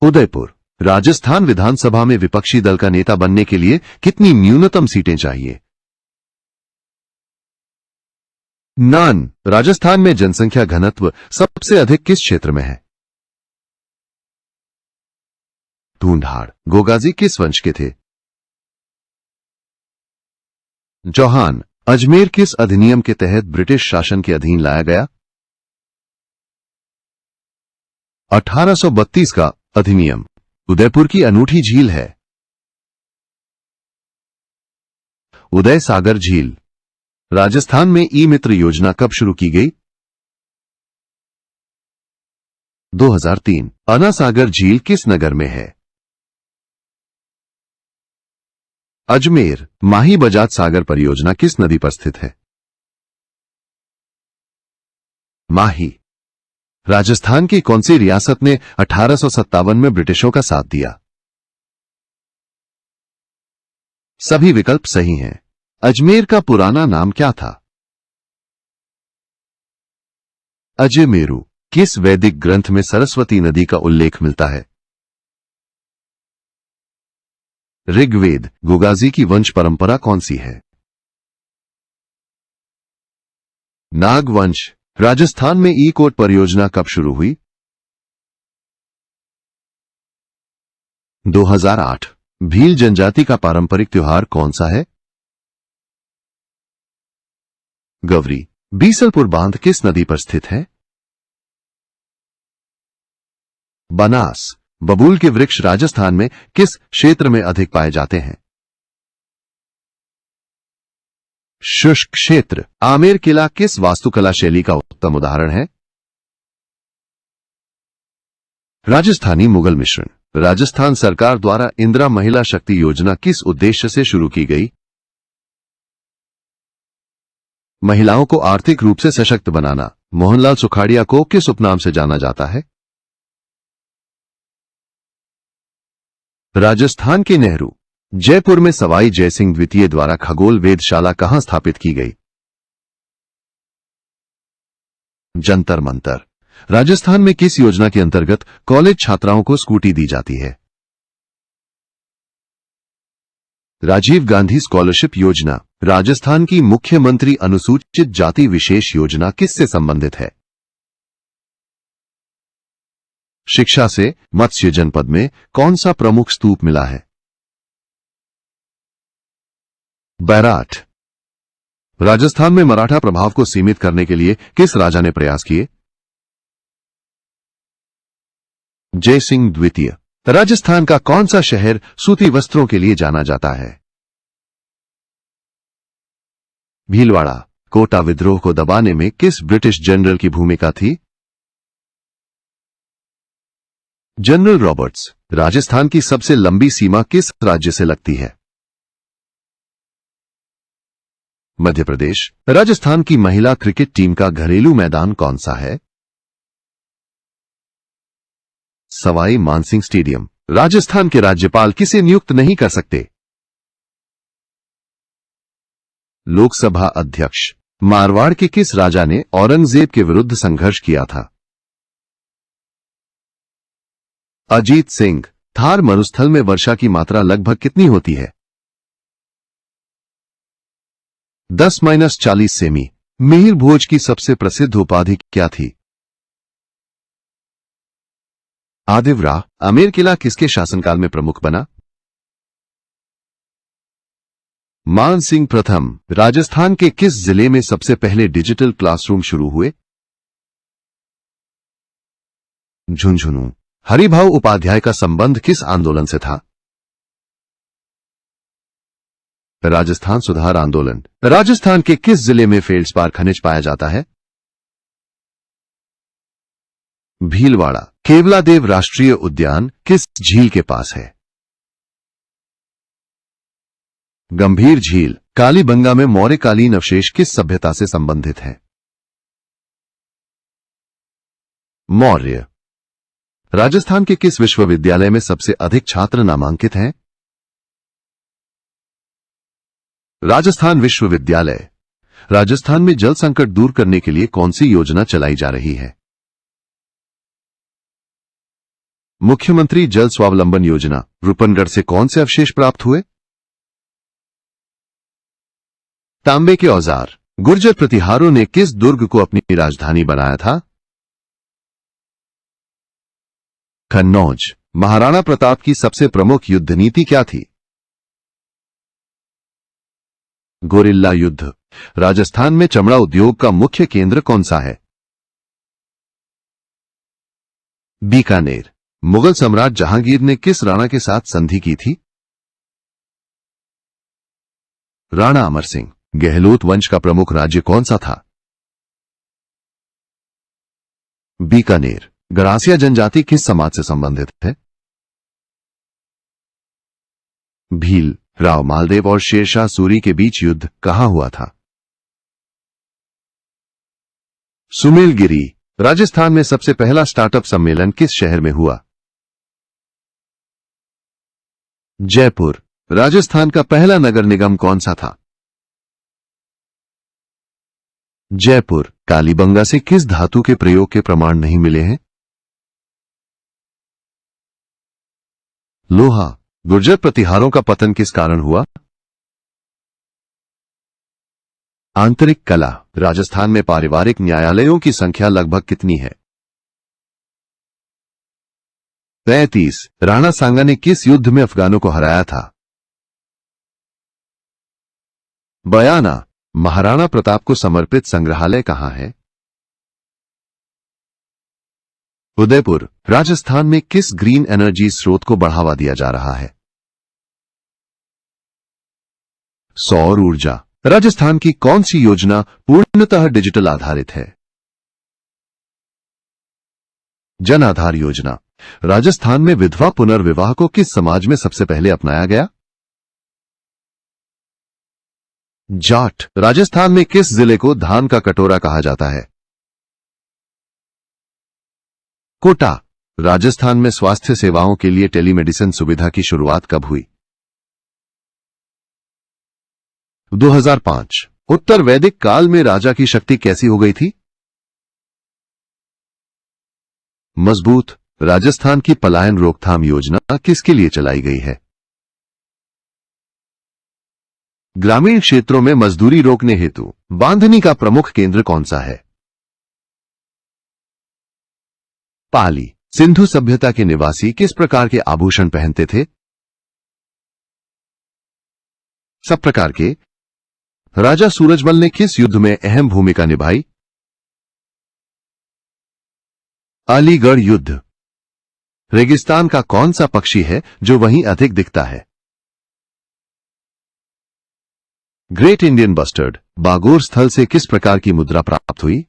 उदयपुर। राजस्थान विधानसभा में विपक्षी दल का नेता बनने के लिए कितनी न्यूनतम सीटें चाहिए? नान। राजस्थान में जनसंख्या घनत्व सबसे अधिक किस क्षेत्र में है? ढूंढाड़। गोगाजी किस वंश के थे? चौहान। अजमेर किस अधिनियम के तहत ब्रिटिश शासन के अधीन लाया गया? 1832 का अधिनियम। उदयपुर की अनूठी झील है? उदय सागर झील। राजस्थान में ई मित्र योजना कब शुरू की गई? 2003। अना सागर झील किस नगर में है? अजमेर। माही बजाज सागर परियोजना किस नदी पर स्थित है? माही। राजस्थान की कौन सी रियासत ने 1857 में ब्रिटिशों का साथ दिया? सभी विकल्प सही हैं। अजमेर का पुराना नाम क्या था? अजमेरू। किस वैदिक ग्रंथ में सरस्वती नदी का उल्लेख मिलता है? ऋग्वेद। गोगाजी की वंश परंपरा कौन सी है? नागवंश। राजस्थान में ई कोर्ट परियोजना कब शुरू हुई? 2008। भील जनजाति का पारंपरिक त्योहार कौन सा है? गौरी। बीसलपुर बांध किस नदी पर स्थित है? बनास। बबूल के वृक्ष राजस्थान में किस क्षेत्र में अधिक पाए जाते हैं? शुष्क क्षेत्र। आमेर किला किस वास्तुकला शैली का उत्तम उदाहरण है? राजस्थानी मुगल मिश्रण। राजस्थान सरकार द्वारा इंदिरा महिला शक्ति योजना किस उद्देश्य से शुरू की गई? महिलाओं को आर्थिक रूप से सशक्त बनाना। मोहनलाल सुखाड़िया को किस उपनाम से जाना जाता है? राजस्थान के नेहरू। जयपुर में सवाई जयसिंह द्वितीय द्वारा खगोल वेधशाला कहां स्थापित की गई? जंतर मंतर। राजस्थान में किस योजना के अंतर्गत कॉलेज छात्राओं को स्कूटी दी जाती है? राजीव गांधी स्कॉलरशिप योजना। राजस्थान की मुख्यमंत्री अनुसूचित जाति विशेष योजना किससे संबंधित है? शिक्षा से मत्स्य जनपद में कौन सा प्रमुख स्तूप मिला है? बैराट। राजस्थान में मराठा प्रभाव को सीमित करने के लिए किस राजा ने प्रयास किए? जयसिंह द्वितीय। राजस्थान का कौन सा शहर सूती वस्त्रों के लिए जाना जाता है? भीलवाड़ा। कोटा विद्रोह को दबाने में किस ब्रिटिश जनरल की भूमिका थी? General Roberts. राजस्थान की सबसे लंबी सीमा किस राज्य से लगती है? मध्य प्रदेश। राजस्थान की महिला क्रिकेट टीम का घरेलू मैदान कौन सा है? सवाई मानसिंह स्टेडियम। राजस्थान के राज्यपाल किसे नियुक्त नहीं कर सकते? लोकसभा अध्यक्ष। मारवाड़ के किस राजा ने औरंगजेब के विरुद्ध संघर्ष किया था? अजीत सिंह। थार मरुस्थल में वर्षा की मात्रा लगभग कितनी होती है? 10-40 सेमी। मिहिर भोज की सबसे प्रसिद्ध उपाधि क्या थी? आदिवरा। आमेर किला किसके शासनकाल में प्रमुख बना? मान सिंह प्रथम। राजस्थान के किस जिले में सबसे पहले डिजिटल क्लासरूम शुरू हुए? झुंझुनू। हरिभाऊ उपाध्याय का संबंध किस आंदोलन से था? राजस्थान सुधार आंदोलन। राजस्थान के किस जिले में फेल्ड्सपार खनिज पाया जाता है? भीलवाड़ा। केवलादेव राष्ट्रीय उद्यान किस झील के पास है? गंभीर झील। कालीबंगा में मौर्यकालीन अवशेष किस सभ्यता से संबंधित है? मौर्य। राजस्थान के किस विश्वविद्यालय में सबसे अधिक छात्र नामांकित हैं? राजस्थान विश्वविद्यालय। राजस्थान में जल संकट दूर करने के लिए कौन सी योजना चलाई जा रही है? मुख्यमंत्री जल स्वावलंबन योजना। रूपनगढ़ से कौन से अवशेष प्राप्त हुए? तांबे के औजार। गुर्जर प्रतिहारों ने किस दुर्ग को अपनी राजधानी बनाया था? कन्नौज। महाराणा प्रताप की सबसे प्रमुख युद्ध नीति क्या थी? गोरिल्ला युद्ध। राजस्थान में चमड़ा उद्योग का मुख्य केंद्र कौन सा है? बीकानेर। मुगल सम्राट जहांगीर ने किस राणा के साथ संधि की थी? राणा अमर सिंह। गहलोत वंश का प्रमुख राज्य कौन सा था? बीकानेर। गरासिया जनजाति किस समाज से संबंधित है? भील। राव मालदेव और शेरशाह सूरी के बीच युद्ध कहां हुआ था? सुमेलगिरी। राजस्थान में सबसे पहला स्टार्टअप सम्मेलन किस शहर में हुआ? जयपुर। राजस्थान का पहला नगर निगम कौन सा था? जयपुर। कालीबंगा से किस धातु के प्रयोग के प्रमाण नहीं मिले हैं? लोहा। गुर्जर प्रतिहारों का पतन किस कारण हुआ? आंतरिक कला। राजस्थान में पारिवारिक न्यायालयों की संख्या लगभग कितनी है? 35। राणा सांगा ने किस युद्ध में अफगानों को हराया था? बयाना। महाराणा प्रताप को समर्पित संग्रहालय कहां है? उदयपुर। राजस्थान में किस ग्रीन एनर्जी स्रोत को बढ़ावा दिया जा रहा है? सौर ऊर्जा। राजस्थान की कौन सी योजना पूर्णतः डिजिटल आधारित है? जन आधार योजना। राजस्थान में विधवा पुनर्विवाह को किस समाज में सबसे पहले अपनाया गया? जाट। राजस्थान में किस जिले को धान का कटोरा कहा जाता है? कोटा। राजस्थान में स्वास्थ्य सेवाओं के लिए टेलीमेडिसिन सुविधा की शुरुआत कब हुई? 2005। उत्तर वैदिक काल में राजा की शक्ति कैसी हो गई थी? मजबूत। राजस्थान की पलायन रोकथाम योजना किसके लिए चलाई गई है? ग्रामीण क्षेत्रों में मजदूरी रोकने हेतु बांधनी का प्रमुख केंद्र कौन सा है? पाली। सिंधु सभ्यता के निवासी किस प्रकार के आभूषण पहनते थे? सब प्रकार के। राजा सूरजमल ने किस युद्ध में अहम भूमिका निभाई? अलीगढ़ युद्ध। रेगिस्तान का कौन सा पक्षी है जो वहीं अधिक दिखता है? Great Indian bustard. बागोर स्थल से किस प्रकार की मुद्रा प्राप्त हुई?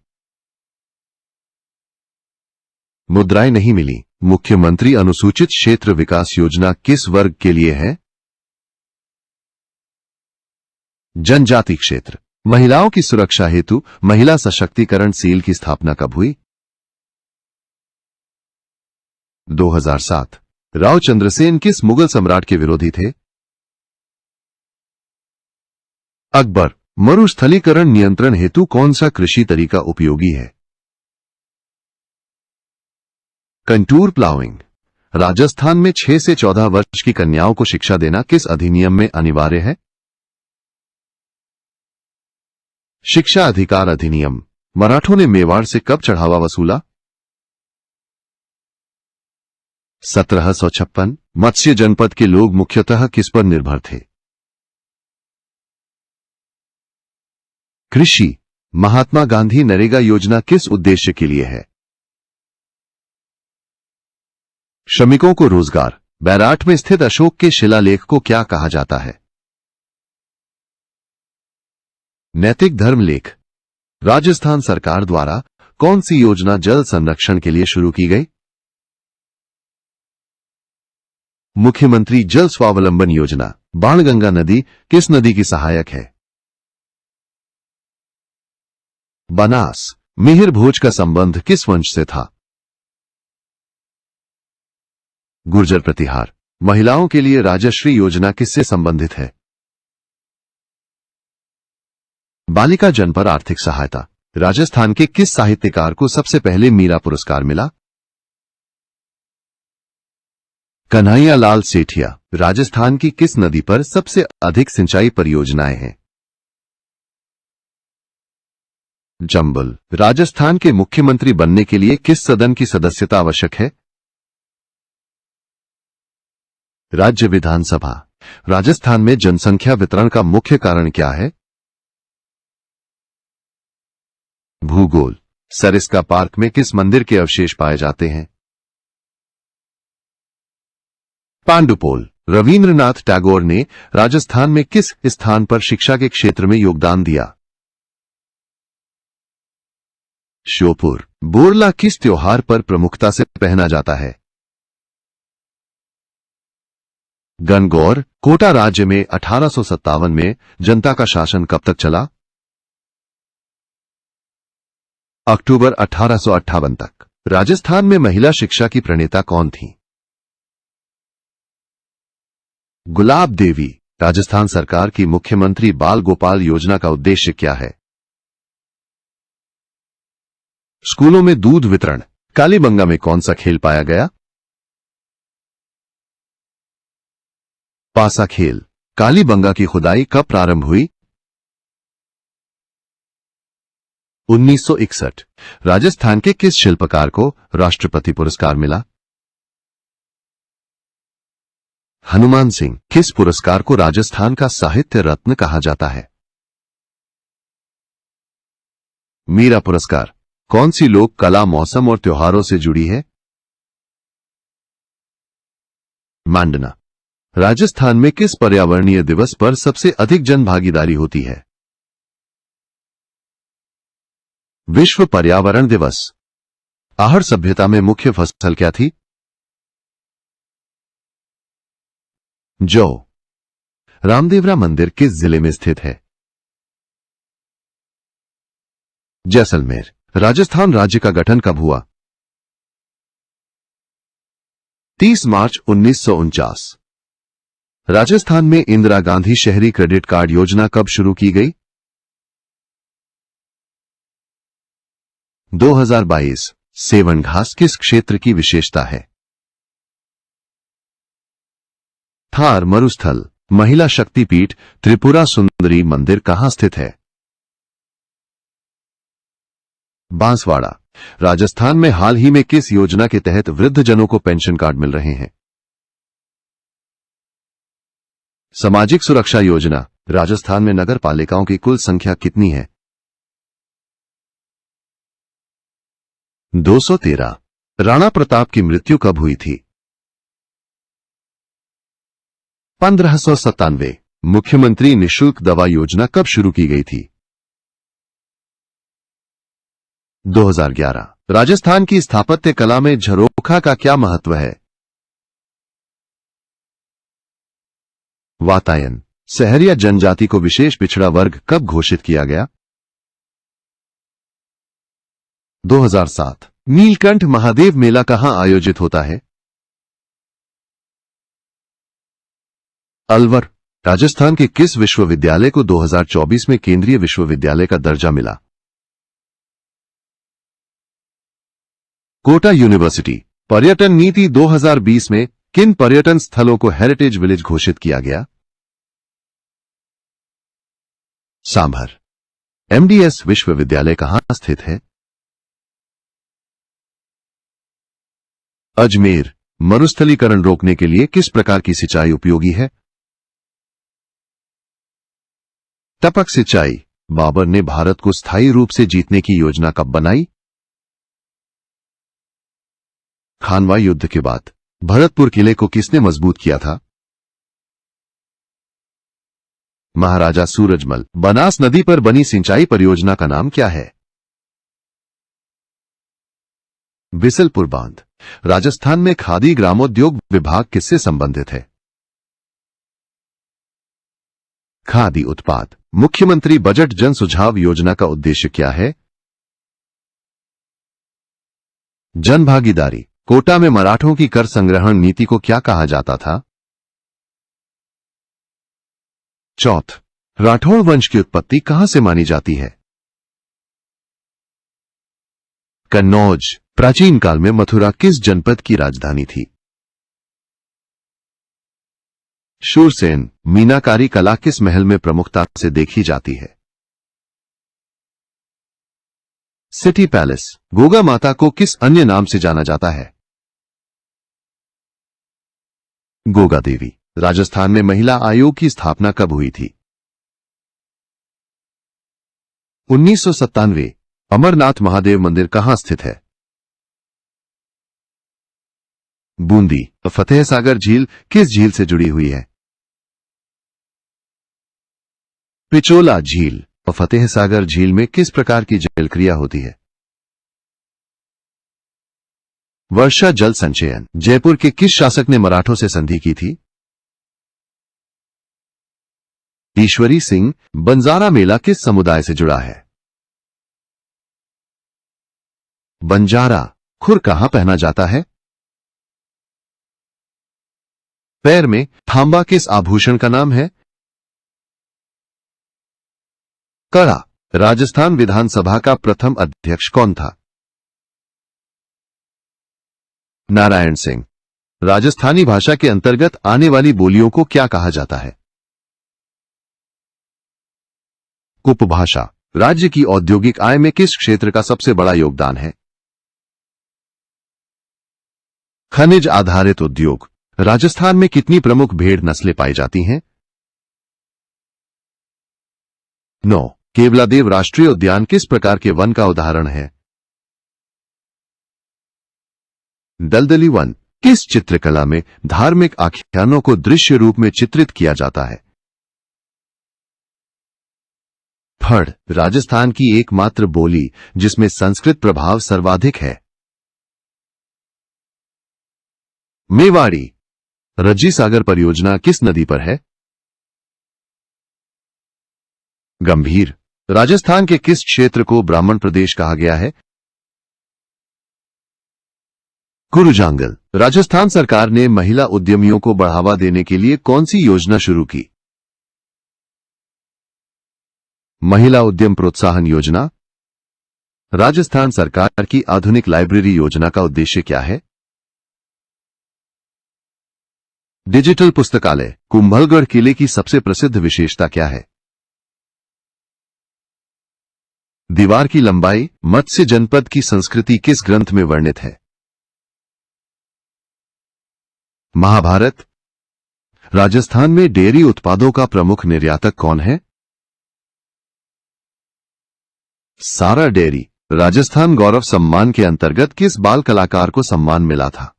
मुद्राएं नहीं मिली। मुख्यमंत्री अनुसूचित क्षेत्र विकास योजना किस वर्ग के लिए है? जनजाति क्षेत्र। महिलाओं की सुरक्षा हेतु महिला सशक्तिकरण सेल की स्थापना कब हुई? 2007। राव चंद्रसेन किस मुगल सम्राट के विरोधी थे? अकबर। मरुस्थलीकरण नियंत्रण हेतु कौन सा कृषि तरीका उपयोगी है? Contour ploughing. राजस्थान में 6 से 14 वर्ष की कन्याओं को शिक्षा देना किस अधिनियम में अनिवार्य है? शिक्षा अधिकार अधिनियम। मराठों ने मेवाड़ से कब चढ़ावा वसूला? 1756। मत्स्य जनपद के लोग मुख्यतः किस पर निर्भर थे? कृषि। महात्मा गांधी नरेगा योजना किस उद्देश्य के लिए है? श्रमिकों को रोजगार। बैराट में स्थित अशोक के शिलालेख को क्या कहा जाता है? नैतिक धर्म लेख। राजस्थान सरकार द्वारा कौन सी योजना जल संरक्षण के लिए शुरू की गई? मुख्यमंत्री जल स्वावलंबन योजना। बाणगंगा नदी किस नदी की सहायक है? बनास। मिहिर भोज का संबंध किस वंश से था? गुर्जर प्रतिहार। महिलाओं के लिए राजश्री योजना किससे संबंधित है? बालिका जन पर आर्थिक सहायता। राजस्थान के किस साहित्यकार को सबसे पहले मीरा पुरस्कार मिला? कन्हैया लाल सेठिया। राजस्थान की किस नदी पर सबसे अधिक सिंचाई परियोजनाएं हैं? चंबल। राजस्थान के मुख्यमंत्री बनने के लिए किस सदन की सदस्यता आवश्यक है? राज्य विधानसभा। राजस्थान में जनसंख्या वितरण का मुख्य कारण क्या है? भूगोल। सरिस्का पार्क में किस मंदिर के अवशेष पाए जाते हैं? पांडुपोल। रवींद्रनाथ टैगोर ने राजस्थान में किस स्थान पर शिक्षा के क्षेत्र में योगदान दिया? श्योपुर। बोरला किस त्योहार पर प्रमुखता से पहना जाता है? गणगौर। कोटा राज्य में 1857 में जनता का शासन कब तक चला? अक्टूबर 1858 तक। राजस्थान में महिला शिक्षा की प्रणेता कौन थी? गुलाब देवी। राजस्थान सरकार की मुख्यमंत्री बाल गोपाल योजना का उद्देश्य क्या है? स्कूलों में दूध वितरण। कालीबंगा में कौन सा खेल पाया गया? पासा खेल। कालीबंगा की खुदाई कब प्रारंभ हुई? 1961। राजस्थान के किस शिल्पकार को राष्ट्रपति पुरस्कार मिला? हनुमान सिंह। किस पुरस्कार को राजस्थान का साहित्य रत्न कहा जाता है? मीरा पुरस्कार। कौन सी लोक कला मौसम और त्योहारों से जुड़ी है? मांडना। राजस्थान में किस पर्यावरणीय दिवस पर सबसे अधिक जन भागीदारी होती है? विश्व पर्यावरण दिवस। आहड़ सभ्यता में मुख्य फसल क्या थी? जो रामदेवरा मंदिर किस जिले में स्थित है? जैसलमेर। राजस्थान राज्य का गठन कब हुआ? 30 मार्च 1949। राजस्थान में इंदिरा गांधी शहरी क्रेडिट कार्ड योजना कब शुरू की गई? 2022। सेवन घास किस क्षेत्र की विशेषता है? थार मरुस्थल। महिला शक्तिपीठ त्रिपुरा सुंदरी मंदिर कहां स्थित है? बांसवाड़ा। राजस्थान में हाल ही में किस योजना के तहत वृद्धजनों को पेंशन कार्ड मिल रहे हैं? सामाजिक सुरक्षा योजना। राजस्थान में नगर पालिकाओं की कुल संख्या कितनी है? 213। राणा प्रताप की मृत्यु कब हुई थी? 1597। मुख्यमंत्री निशुल्क दवा योजना कब शुरू की गई थी? 2011। राजस्थान की स्थापत्य कला में झरोखा का क्या महत्व है? वातायन। सहरिया जनजाति को विशेष पिछड़ा वर्ग कब घोषित किया गया? 2007। नीलकंठ महादेव मेला कहां आयोजित होता है? अलवर। राजस्थान के किस विश्वविद्यालय को 2024 में केंद्रीय विश्वविद्यालय का दर्जा मिला? कोटा यूनिवर्सिटी। पर्यटन नीति 2020 में किन पर्यटन स्थलों को हेरिटेज विलेज घोषित किया गया? सांभर। एमडीएस विश्वविद्यालय कहां स्थित है? अजमेर। मरुस्थलीकरण रोकने के लिए किस प्रकार की सिंचाई उपयोगी है? टपक सिंचाई। बाबर ने भारत को स्थायी रूप से जीतने की योजना कब बनाई? खानवा युद्ध के बाद भरतपुर किले को किसने मजबूत किया था? महाराजा सूरजमल। बनास नदी पर बनी सिंचाई परियोजना का नाम क्या है? बिसलपुर बांध। राजस्थान में खादी ग्रामोद्योग विभाग किससे संबंधित है? खादी उत्पाद। मुख्यमंत्री बजट जन सुझाव योजना का उद्देश्य क्या है? जन भागीदारी। कोटा में मराठों की कर संग्रहण नीति को क्या कहा जाता था? चौथ। राठौड़ वंश की उत्पत्ति कहां से मानी जाती है? कन्नौज। प्राचीन काल में मथुरा किस जनपद की राजधानी थी? शूरसेन। मीनाकारी कला किस महल में प्रमुखता से देखी जाती है? City palace. गोगा माता को किस अन्य नाम से जाना जाता है? गोगा देवी। राजस्थान में महिला आयोग की स्थापना कब हुई थी? 1997। अमरनाथ महादेव मंदिर कहां स्थित है? बूंदी। फतेह सागर झील किस झील से जुड़ी हुई है? पिचोला झील। फतेह सागर झील में किस प्रकार की जल क्रिया होती है? वर्षा जल संचयन। जयपुर के किस शासक ने मराठों से संधि की थी? ईश्वरी सिंह। बंजारा मेला किस समुदाय से जुड़ा है? बंजारा। खुर कहां पहना जाता है? पैर में। थांबा किस आभूषण का नाम है? कड़ा। राजस्थान विधानसभा का प्रथम अध्यक्ष कौन था? नारायण सिंह। राजस्थानी भाषा के अंतर्गत आने वाली बोलियों को क्या कहा जाता है? उपभाषा। राज्य की औद्योगिक आय में किस क्षेत्र का सबसे बड़ा योगदान है? खनिज आधारित उद्योग। राजस्थान में कितनी प्रमुख भेड़ नस्लें पाई जाती हैं? 9। केवलादेव राष्ट्रीय उद्यान किस प्रकार के वन का उदाहरण है? दलदली वन। किस चित्रकला में धार्मिक आख्यानों को दृश्य रूप में चित्रित किया जाता है? फड़। राजस्थान की एकमात्र बोली जिसमें संस्कृत प्रभाव सर्वाधिक है? मेवाड़ी। रज्जी सागर परियोजना किस नदी पर है? गंभीर। राजस्थान के किस क्षेत्र को ब्राह्मण प्रदेश कहा गया है? गुरुजांगल। राजस्थान सरकार ने महिला उद्यमियों को बढ़ावा देने के लिए कौन सी योजना शुरू की? महिला उद्यम प्रोत्साहन योजना। राजस्थान सरकार की आधुनिक लाइब्रेरी योजना का उद्देश्य क्या है? डिजिटल पुस्तकालय। कुंभलगढ़ किले की सबसे प्रसिद्ध विशेषता क्या है? दीवार की लंबाई। मत्स्य जनपद की संस्कृति किस ग्रंथ में वर्णित है? महाभारत। राजस्थान में डेयरी उत्पादों का प्रमुख निर्यातक कौन है? सारा डेयरी। राजस्थान गौरव सम्मान के अंतर्गत किस बाल कलाकार को सम्मान मिला था?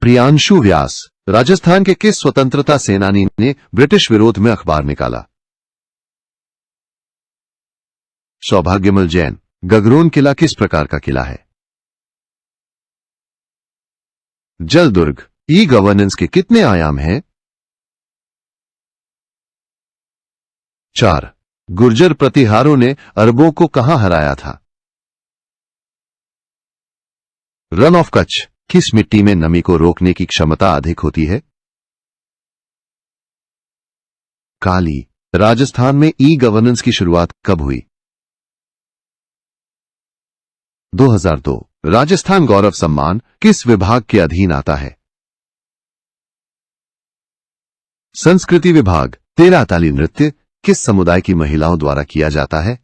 प्रियांशु व्यास। राजस्थान के किस स्वतंत्रता सेनानी ने ब्रिटिश विरोध में अखबार निकाला? सौभाग्यमल जैन। गगरोन किला किस प्रकार का किला है? जलदुर्ग। ई गवर्नेंस के कितने आयाम हैं? 4। गुर्जर प्रतिहारों ने अरबों को कहां हराया था? Run of Kutch. किस मिट्टी में नमी को रोकने की क्षमता अधिक होती है? काली। राजस्थान में ई गवर्नेंस की शुरुआत कब हुई? 2002। राजस्थान गौरव सम्मान किस विभाग के अधीन आता है? संस्कृति विभाग। तेरा ताली नृत्य किस समुदाय की महिलाओं द्वारा किया जाता है?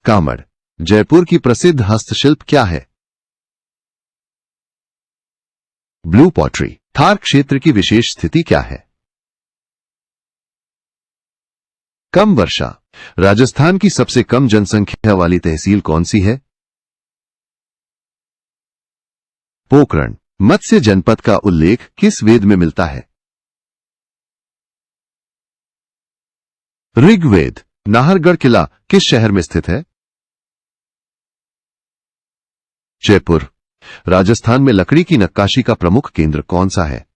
कामड़। जयपुर की प्रसिद्ध हस्तशिल्प क्या है? Blue pottery. थार क्षेत्र की विशेष स्थिति क्या है? कम वर्षा। राजस्थान की सबसे कम जनसंख्या वाली तहसील कौन सी है? पोखरण। मत्स्य जनपद का उल्लेख किस वेद में मिलता है? ऋग्वेद। नाहरगढ़ किला किस शहर में स्थित है? जयपुर। राजस्थान में लकड़ी की नक्काशी का प्रमुख केंद्र कौन सा है?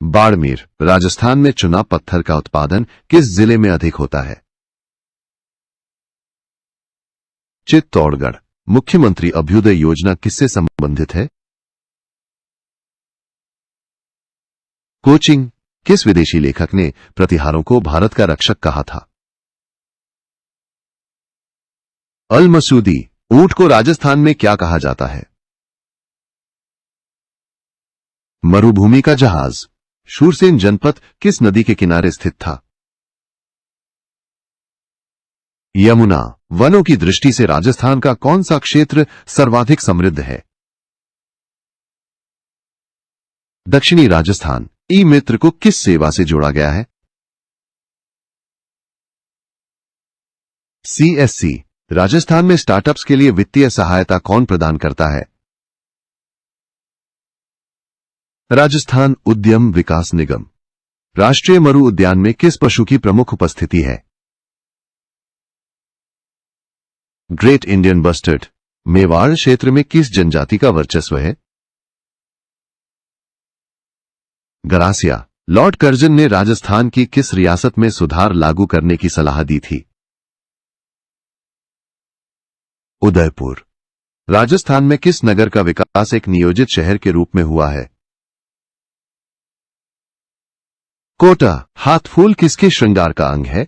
बाड़मेर। राजस्थान में चुना पत्थर का उत्पादन किस जिले में अधिक होता है? चित्तौड़गढ़। मुख्यमंत्री अभ्युदय योजना किससे संबंधित है? कोचिंग। किस विदेशी लेखक ने प्रतिहारों को भारत का रक्षक कहा था? अल मसूदी। ऊंट को राजस्थान में क्या कहा जाता है? मरुभूमि का जहाज। शूरसेन जनपद किस नदी के किनारे स्थित था? यमुना। वनों की दृष्टि से राजस्थान का कौन सा क्षेत्र सर्वाधिक समृद्ध है? दक्षिणी राजस्थान। ई मित्र को किस सेवा से जोड़ा गया है? CSC। राजस्थान में स्टार्टअप्स के लिए वित्तीय सहायता कौन प्रदान करता है? राजस्थान उद्यम विकास निगम। राष्ट्रीय मरु उद्यान में किस पशु की प्रमुख उपस्थिति है? Great Indian bustard. मेवाड़ क्षेत्र में किस जनजाति का वर्चस्व है? गरासिया। लॉर्ड कर्जन ने राजस्थान की किस रियासत में सुधार लागू करने की सलाह दी थी? उदयपुर। राजस्थान में किस नगर का विकास एक नियोजित शहर के रूप में हुआ है? कोटा। हाथफूल किसके श्रृंगार का अंग है?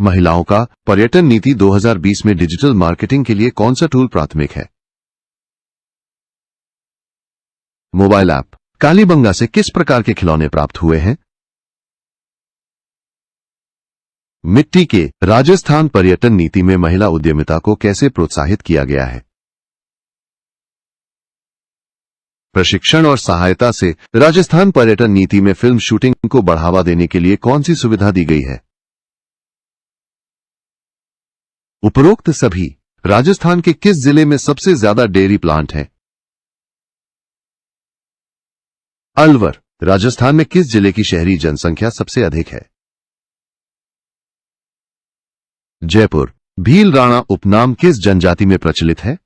महिलाओं का पर्यटन नीति 2020 में डिजिटल मार्केटिंग के लिए कौन सा टूल प्राथमिक है? Mobile app. कालीबंगा से किस प्रकार के खिलौने प्राप्त हुए हैं? मिट्टी के। राजस्थान पर्यटन नीति में महिला उद्यमिता को कैसे प्रोत्साहित किया गया है? प्रशिक्षण और सहायता से राजस्थान पर्यटन नीति में फिल्म शूटिंग को बढ़ावा देने के लिए कौन सी सुविधा दी गई है? उपरोक्त सभी राजस्थान के किस जिले में सबसे ज्यादा डेयरी प्लांट हैं? अलवर। राजस्थान में किस जिले की शहरी जनसंख्या सबसे अधिक है? जयपुर भील राणा उपनाम किस जनजाति में प्रचलित है?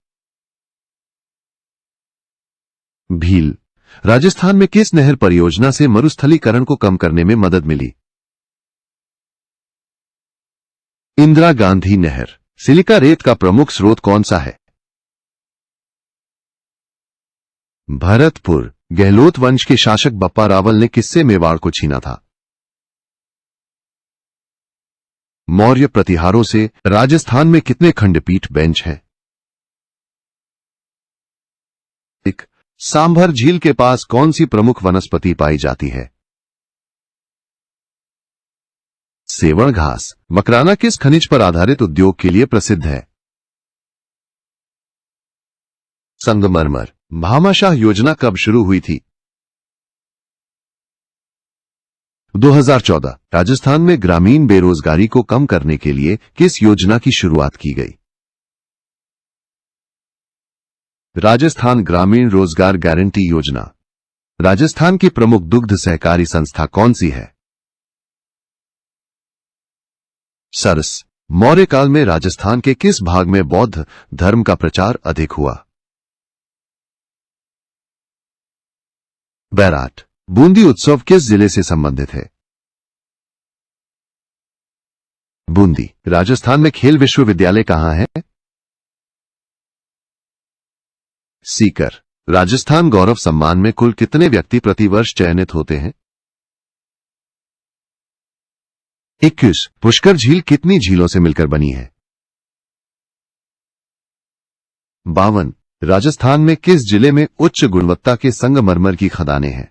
भील। राजस्थान में किस नहर परियोजना से मरुस्थलीकरण को कम करने में मदद मिली? इंदिरा गांधी नहर। सिलिका रेत का प्रमुख स्रोत कौन सा है? भरतपुर। गहलोत वंश के शासक बप्पा रावल ने किससे मेवाड़ को छीना था? मौर्य प्रतिहारों से। राजस्थान में कितने खंडपीठ बेंच हैं? एक। सांभर झील के पास कौन सी प्रमुख वनस्पति पाई जाती है? सेवण घास। मकराना किस खनिज पर आधारित उद्योग के लिए प्रसिद्ध है? संगमरमर। भामाशाह योजना कब शुरू हुई थी? 2014। राजस्थान में ग्रामीण बेरोजगारी को कम करने के लिए किस योजना की शुरुआत की गई? राजस्थान ग्रामीण रोजगार गारंटी योजना। राजस्थान की प्रमुख दुग्ध सहकारी संस्था कौन सी है? सरस। मौर्य काल में राजस्थान के किस भाग में बौद्ध धर्म का प्रचार अधिक हुआ? बैराट। बूंदी उत्सव किस जिले से संबंधित है? बूंदी। राजस्थान में खेल विश्वविद्यालय कहां है? सीकर। राजस्थान गौरव सम्मान में कुल कितने व्यक्ति प्रतिवर्ष चयनित होते हैं? 21। पुष्कर झील कितनी झीलों से मिलकर बनी है? 52। राजस्थान में किस जिले में उच्च गुणवत्ता के संगमरमर की खदानें हैं?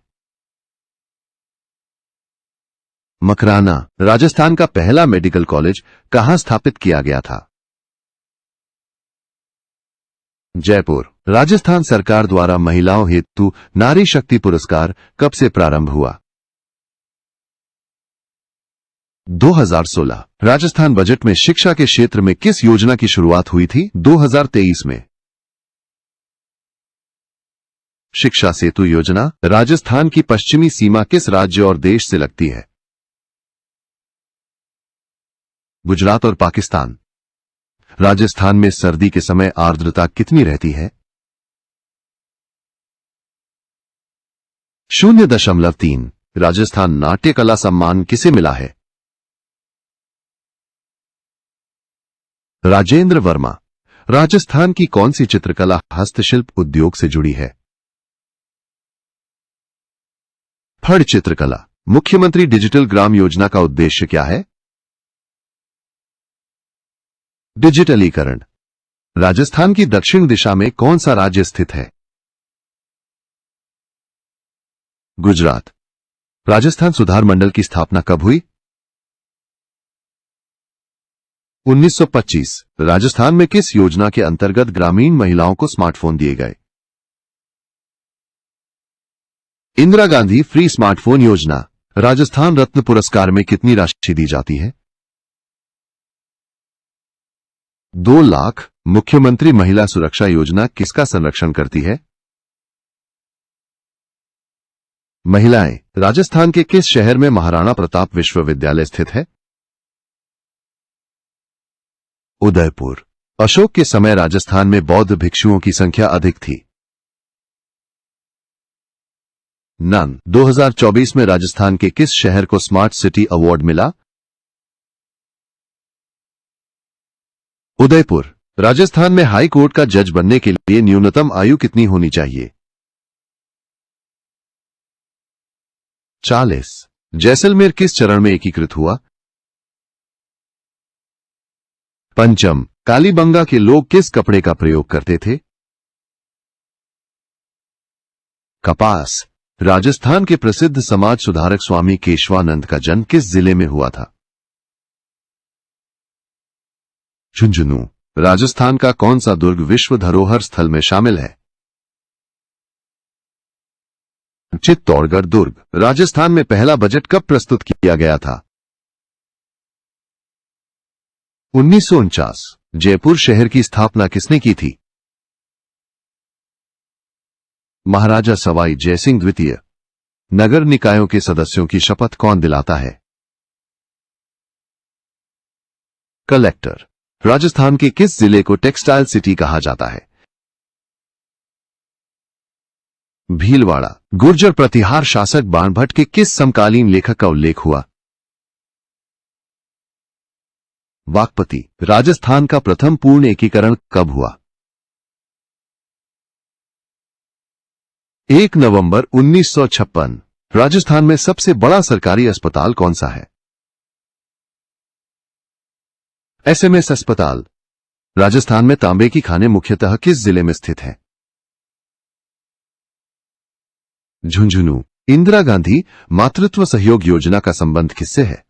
मकराना। राजस्थान का पहला मेडिकल कॉलेज कहां स्थापित किया गया था? जयपुर। राजस्थान सरकार द्वारा महिलाओं हेतु नारी शक्ति पुरस्कार कब से प्रारंभ हुआ? 2016। राजस्थान बजट में शिक्षा के क्षेत्र में किस योजना की शुरुआत हुई थी? 2023 में। शिक्षा सेतु योजना। राजस्थान की पश्चिमी सीमा किस राज्य और देश से लगती है? गुजरात और पाकिस्तान। राजस्थान में सर्दी के समय आर्द्रता कितनी रहती है? 0.3। राजस्थान नाट्य कला सम्मान किसे मिला है? राजेंद्र वर्मा। राजस्थान की कौन सी चित्रकला हस्तशिल्प उद्योग से जुड़ी है? फड़ चित्रकला। मुख्यमंत्री डिजिटल ग्राम योजना का उद्देश्य क्या है? डिजिटलीकरण। राजस्थान की दक्षिण दिशा में कौन सा राज्य स्थित है? गुजरात। राजस्थान सुधार मंडल की स्थापना कब हुई? 1925। राजस्थान में किस योजना के अंतर्गत ग्रामीण महिलाओं को स्मार्टफोन दिए गए? इंदिरा गांधी फ्री स्मार्टफोन योजना। राजस्थान रत्न पुरस्कार में कितनी राशि दी जाती है? 2 लाख। मुख्यमंत्री महिला सुरक्षा योजना किसका संरक्षण करती है? महिलाएं। राजस्थान के किस शहर में महाराणा प्रताप विश्वविद्यालय स्थित है? उदयपुर। अशोक के समय राजस्थान में बौद्ध भिक्षुओं की संख्या अधिक थी। नन। 2024 में राजस्थान के किस शहर को स्मार्ट सिटी अवार्ड मिला? उदयपुर। राजस्थान में हाई कोर्ट का जज बनने के लिए न्यूनतम आयु कितनी होनी चाहिए? 40। जैसलमेर किस चरण में एकीकृत हुआ? पंचम। कालीबंगा के लोग किस कपड़े का प्रयोग करते थे? कपास। राजस्थान के प्रसिद्ध समाज सुधारक स्वामी केशवानंद का जन्म किस जिले में हुआ था? झुंझुनू। राजस्थान का कौन सा दुर्ग विश्व धरोहर स्थल में शामिल है? चित्तौड़गढ़ दुर्ग। राजस्थान में पहला बजट कब प्रस्तुत किया गया था? 1949। जयपुर शहर की स्थापना किसने की थी? महाराजा सवाई जयसिंह द्वितीय। नगर निकायों के सदस्यों की शपथ कौन दिलाता है? कलेक्टर। राजस्थान के किस जिले को टेक्सटाइल सिटी कहा जाता है? भीलवाड़ा। गुर्जर प्रतिहार शासक बाणभट्ट के किस समकालीन लेखक का उल्लेख हुआ? वाकपति। राजस्थान का प्रथम पूर्ण एकीकरण कब हुआ? 1 नवंबर 1956। राजस्थान में सबसे बड़ा सरकारी अस्पताल कौन सा है? एसएमएस अस्पताल। राजस्थान में तांबे की खानें मुख्यतः किस जिले में स्थित हैं? झुंझुनू। इंदिरा गांधी मातृत्व सहयोग योजना का संबंध किससे है?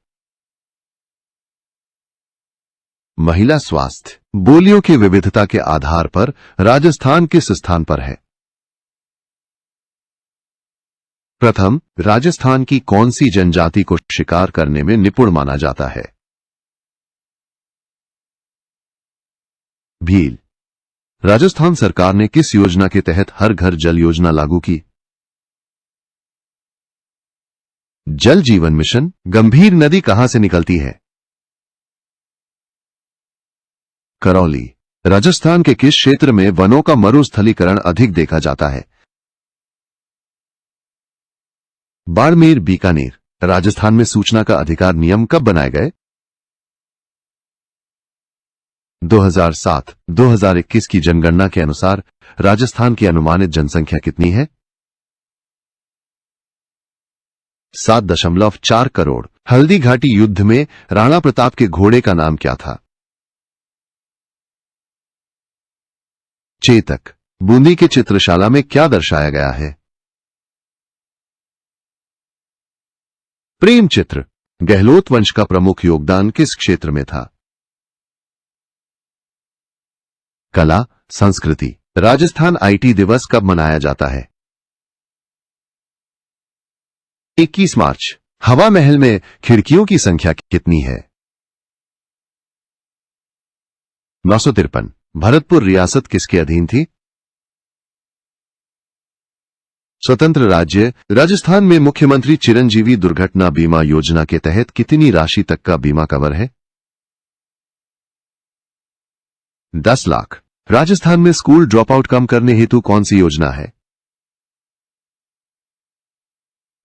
महिला स्वास्थ्य। बोलियों की विविधता के आधार पर राजस्थान किस स्थान पर है? प्रथम, राजस्थान की कौन सी जनजाति को शिकार करने में निपुण माना जाता है? भील। राजस्थान सरकार ने किस योजना के तहत हर घर जल योजना लागू की? जल जीवन मिशन। गंभीर नदी कहां से निकलती है? करौली। राजस्थान के किस क्षेत्र में वनों का मरुस्थलीकरण अधिक देखा जाता है? बाड़मेर बीकानेर। राजस्थान में सूचना का अधिकार नियम कब बनाए गए? 2007-2021 की जनगणना के अनुसार राजस्थान की अनुमानित जनसंख्या कितनी है? 7.4 करोड़। हल्दी घाटी युद्ध में राणा प्रताप के घोड़े का नाम क्या था? चेतक। बूंदी के चित्रशाला में क्या दर्शाया गया है? प्रेम चित्र। गहलोत वंश का प्रमुख योगदान किस क्षेत्र में था? कला संस्कृति। राजस्थान आईटी दिवस कब मनाया जाता है? 21 मार्च। हवा महल में खिड़कियों की संख्या कितनी है? 953। भरतपुर रियासत किसके अधीन थी? स्वतंत्र राज्य। राजस्थान में मुख्यमंत्री चिरंजीवी दुर्घटना बीमा योजना के तहत कितनी राशि तक का बीमा कवर है? 10 लाख। राजस्थान में स्कूल ड्रॉप आउट कम करने हेतु कौन सी योजना है?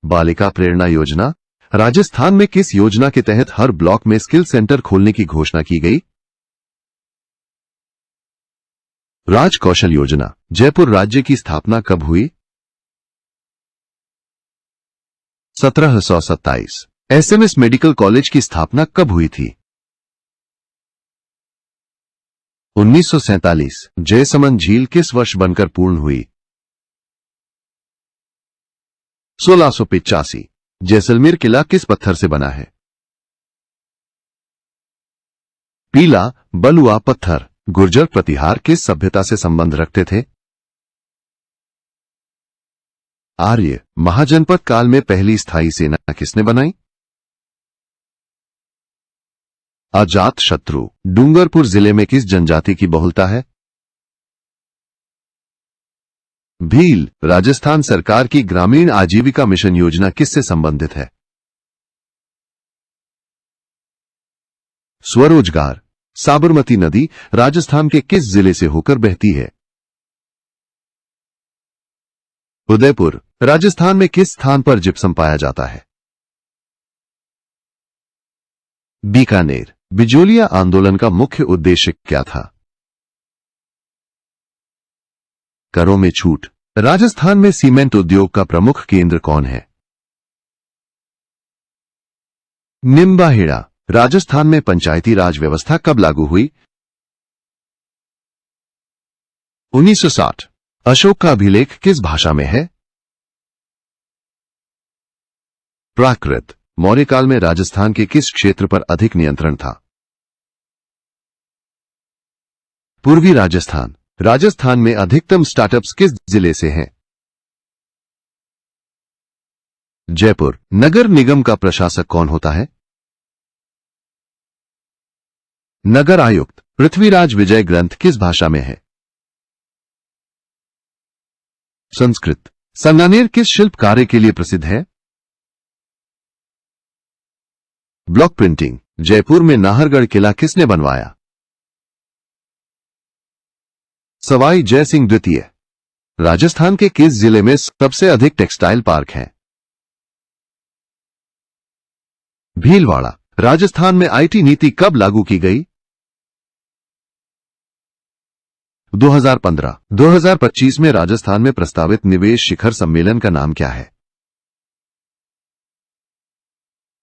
बालिका प्रेरणा योजना। राजस्थान में किस योजना के तहत हर ब्लॉक में स्किल सेंटर खोलने की घोषणा की गई? राज कौशल योजना। जयपुर राज्य की स्थापना कब हुई? 1727। एसएमएस मेडिकल कॉलेज की स्थापना कब हुई थी? 1947। जयसमंद झील किस वर्ष बनकर पूर्ण हुई? 1685। जैसलमेर किला किस पत्थर से बना है? पीला बलुआ पत्थर। गुर्जर प्रतिहार किस सभ्यता से संबंध रखते थे? आर्य। महाजनपद काल में पहली स्थायी सेना किसने बनाई? अजात शत्रु। डूंगरपुर जिले में किस जनजाति की बहुलता है? भील। राजस्थान सरकार की ग्रामीण आजीविका मिशन योजना किससे संबंधित है? स्वरोजगार। साबरमती नदी राजस्थान के किस जिले से होकर बहती है? उदयपुर। राजस्थान में किस स्थान पर जिप्सम पाया जाता है? बीकानेर। बिजोलिया आंदोलन का मुख्य उद्देश्य क्या था? करों में छूट। राजस्थान में सीमेंट उद्योग का प्रमुख केंद्र कौन है? निम्बाहेड़ा। राजस्थान में पंचायती राज व्यवस्था कब लागू हुई? 1960। अशोक का अभिलेख किस भाषा में है? प्राकृत। मौर्य काल में राजस्थान के किस क्षेत्र पर अधिक नियंत्रण था? पूर्वी राजस्थान। राजस्थान में अधिकतम स्टार्टअप्स किस जिले से हैं? जयपुर। नगर निगम का प्रशासक कौन होता है? नगर आयुक्त। पृथ्वीराज विजय ग्रंथ किस भाषा में है? संस्कृत। संगानेर किस शिल्प कार्य के लिए प्रसिद्ध है? Block printing. जयपुर में नाहरगढ़ किला किसने बनवाया? सवाई जय सिंह द्वितीय। राजस्थान के किस जिले में सबसे अधिक टेक्सटाइल पार्क हैं? भीलवाड़ा। राजस्थान में आईटी नीति कब लागू की गई? 2015। 2025 में राजस्थान में प्रस्तावित निवेश शिखर सम्मेलन का नाम क्या है?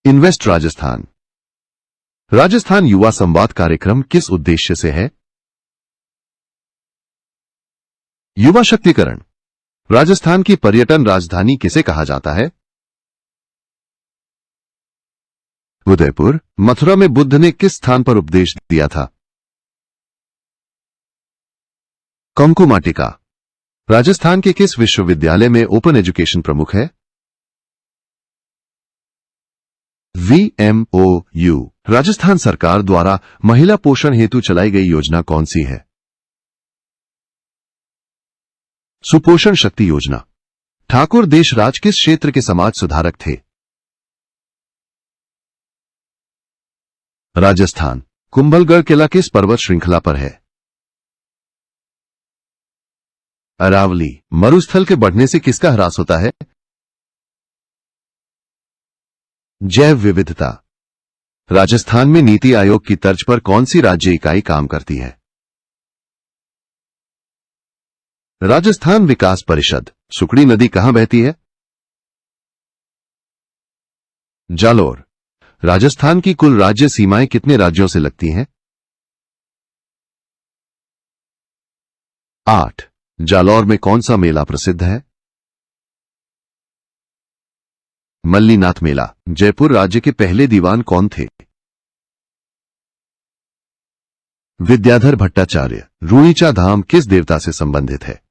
इन्वेस्ट राजस्थान। राजस्थान युवा संवाद कार्यक्रम किस उद्देश्य से है? युवा शक्तिकरण। राजस्थान की पर्यटन राजधानी किसे कहा जाता है? उदयपुर। मथुरा में बुद्ध ने किस स्थान पर उपदेश दिया था? कंकुमाटिका। राजस्थान के किस विश्वविद्यालय में ओपन एजुकेशन प्रमुख है? VMOU। राजस्थान सरकार द्वारा महिला पोषण हेतु चलाई गई योजना कौन सी है? सुपोषण शक्ति योजना। ठाकुर देशराज किस क्षेत्र के समाज सुधारक थे? राजस्थान। कुंभलगढ़ किला किस पर्वत श्रृंखला पर है? अरावली। मरुस्थल के बढ़ने से किसका ह्रास होता है? जैव विविधता। राजस्थान में नीति आयोग की तर्ज पर कौन सी राज्य इकाई काम करती है? राजस्थान विकास परिषद। सुकड़ी नदी कहां बहती है? जालोर। राजस्थान की कुल राज्य सीमाएं कितने राज्यों से लगती हैं? 8। जालौर में कौन सा मेला प्रसिद्ध है? मल्लीनाथ मेला। जयपुर राज्य के पहले दीवान कौन थे? विद्याधर भट्टाचार्य। रूणीचा धाम किस देवता से संबंधित है?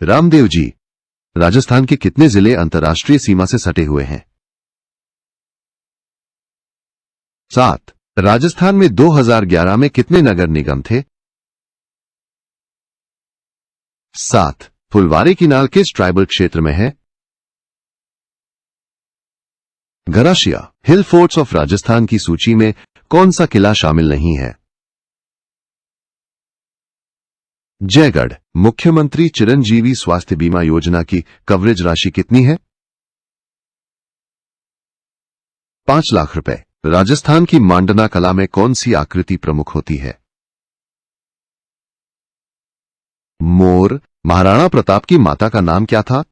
रामदेव जी। राजस्थान के कितने जिले अंतर्राष्ट्रीय सीमा से सटे हुए हैं? 7। राजस्थान में 2011 में कितने नगर निगम थे? 7। फुलवारी की नाल किस ट्राइबल क्षेत्र में है? गरासिया। हिल फोर्ट्स ऑफ राजस्थान की सूची में कौन सा किला शामिल नहीं है? जयगढ़। मुख्यमंत्री चिरंजीवी स्वास्थ्य बीमा योजना की कवरेज राशि कितनी है? 5 लाख रुपए। राजस्थान की मांडना कला में कौन सी आकृति प्रमुख होती है? मोर। महाराणा प्रताप की माता का नाम क्या था?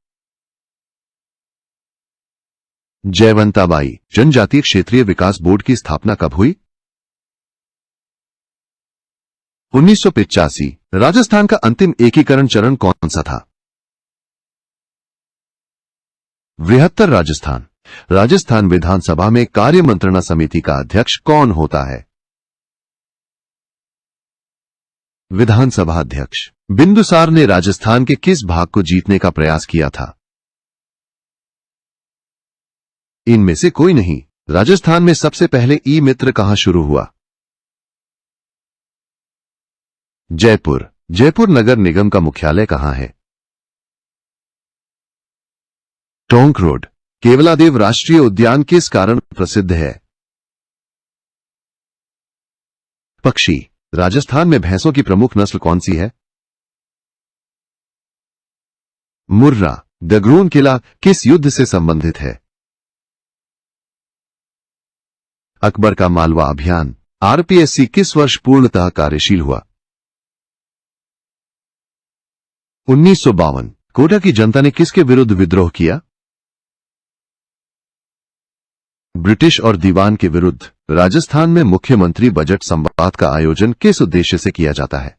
जयवंताबाई। जनजातीय क्षेत्रीय विकास बोर्ड की स्थापना कब हुई? 1985। राजस्थान का अंतिम एकीकरण चरण कौन सा था? बृहत्तर राजस्थान। राजस्थान विधानसभा में कार्य मंत्रणा समिति का अध्यक्ष कौन होता है? विधानसभा अध्यक्ष। बिंदुसार ने राजस्थान के किस भाग को जीतने का प्रयास किया था? इनमें से कोई नहीं। राजस्थान में सबसे पहले ई मित्र कहां शुरू हुआ? जयपुर। जयपुर नगर निगम का मुख्यालय कहां है? टोंक रोड। केवलादेव राष्ट्रीय उद्यान किस कारण प्रसिद्ध है? पक्षी। राजस्थान में भैंसों की प्रमुख नस्ल कौन सी है? मुर्रा। दगरून किला किस युद्ध से संबंधित है? अकबर का मालवा अभियान। आरपीएससी किस वर्ष पूर्णतः कार्यशील हुआ? 1952। कोटा की जनता ने किसके विरुद्ध विद्रोह किया? ब्रिटिश और दीवान के विरुद्ध। राजस्थान में मुख्यमंत्री बजट संवाद का आयोजन किस उद्देश्य से किया जाता है?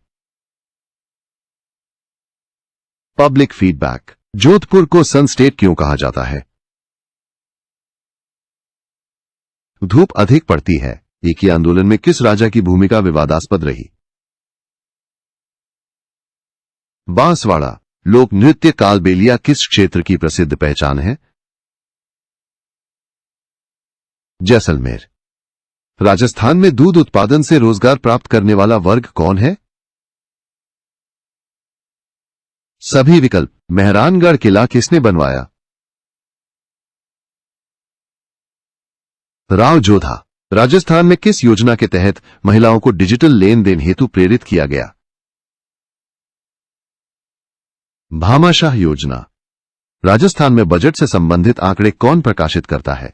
Public feedback. जोधपुर को सन स्टेट क्यों कहा जाता है? धूप अधिक पड़ती है। एकी आंदोलन में किस राजा की भूमिका विवादास्पद रही? बांसवाड़ा। लोक नृत्य कालबेलिया किस क्षेत्र की प्रसिद्ध पहचान है? जैसलमेर। राजस्थान में दूध उत्पादन से रोजगार प्राप्त करने वाला वर्ग कौन है? सभी विकल्प। मेहरानगढ़ किला किसने बनवाया? राव जोधा। राजस्थान में किस योजना के तहत महिलाओं को डिजिटल लेन देन हेतु प्रेरित किया गया? भामाशाह योजना। राजस्थान में बजट से संबंधित आंकड़े कौन प्रकाशित करता है?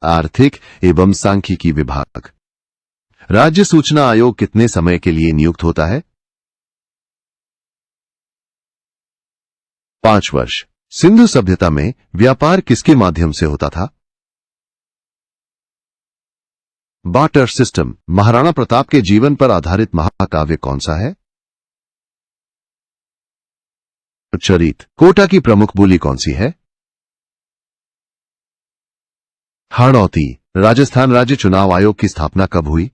आर्थिक एवं सांख्यिकी विभाग। राज्य सूचना आयोग कितने समय के लिए नियुक्त होता है? 5 वर्ष। सिंधु सभ्यता में व्यापार किसके माध्यम से होता था? Barter system. महाराणा प्रताप के जीवन पर आधारित महाकाव्य कौन सा है? चरित। कोटा की प्रमुख बोली कौन सी है? हाड़ौती। राजस्थान राज्य चुनाव आयोग की स्थापना कब हुई?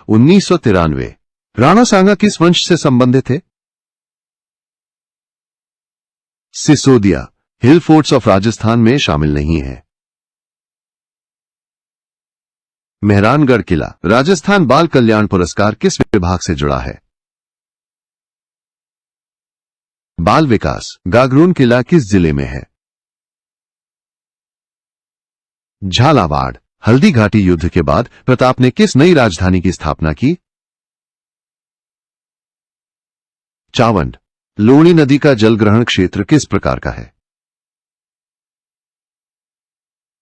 1993। राणा सांगा किस वंश से संबंधित थे? सिसोदिया। हिल फोर्ट्स ऑफ राजस्थान में शामिल नहीं है। मेहरानगढ़ किला। राजस्थान बाल कल्याण पुरस्कार किस विभाग से जुड़ा है? बाल विकास। गागरून किला किस जिले में है? झालावाड़। हल्दी घाटी युद्ध के बाद प्रताप ने किस नई राजधानी की स्थापना की? चावंड। लूणी नदी का जलग्रहण क्षेत्र किस प्रकार का है?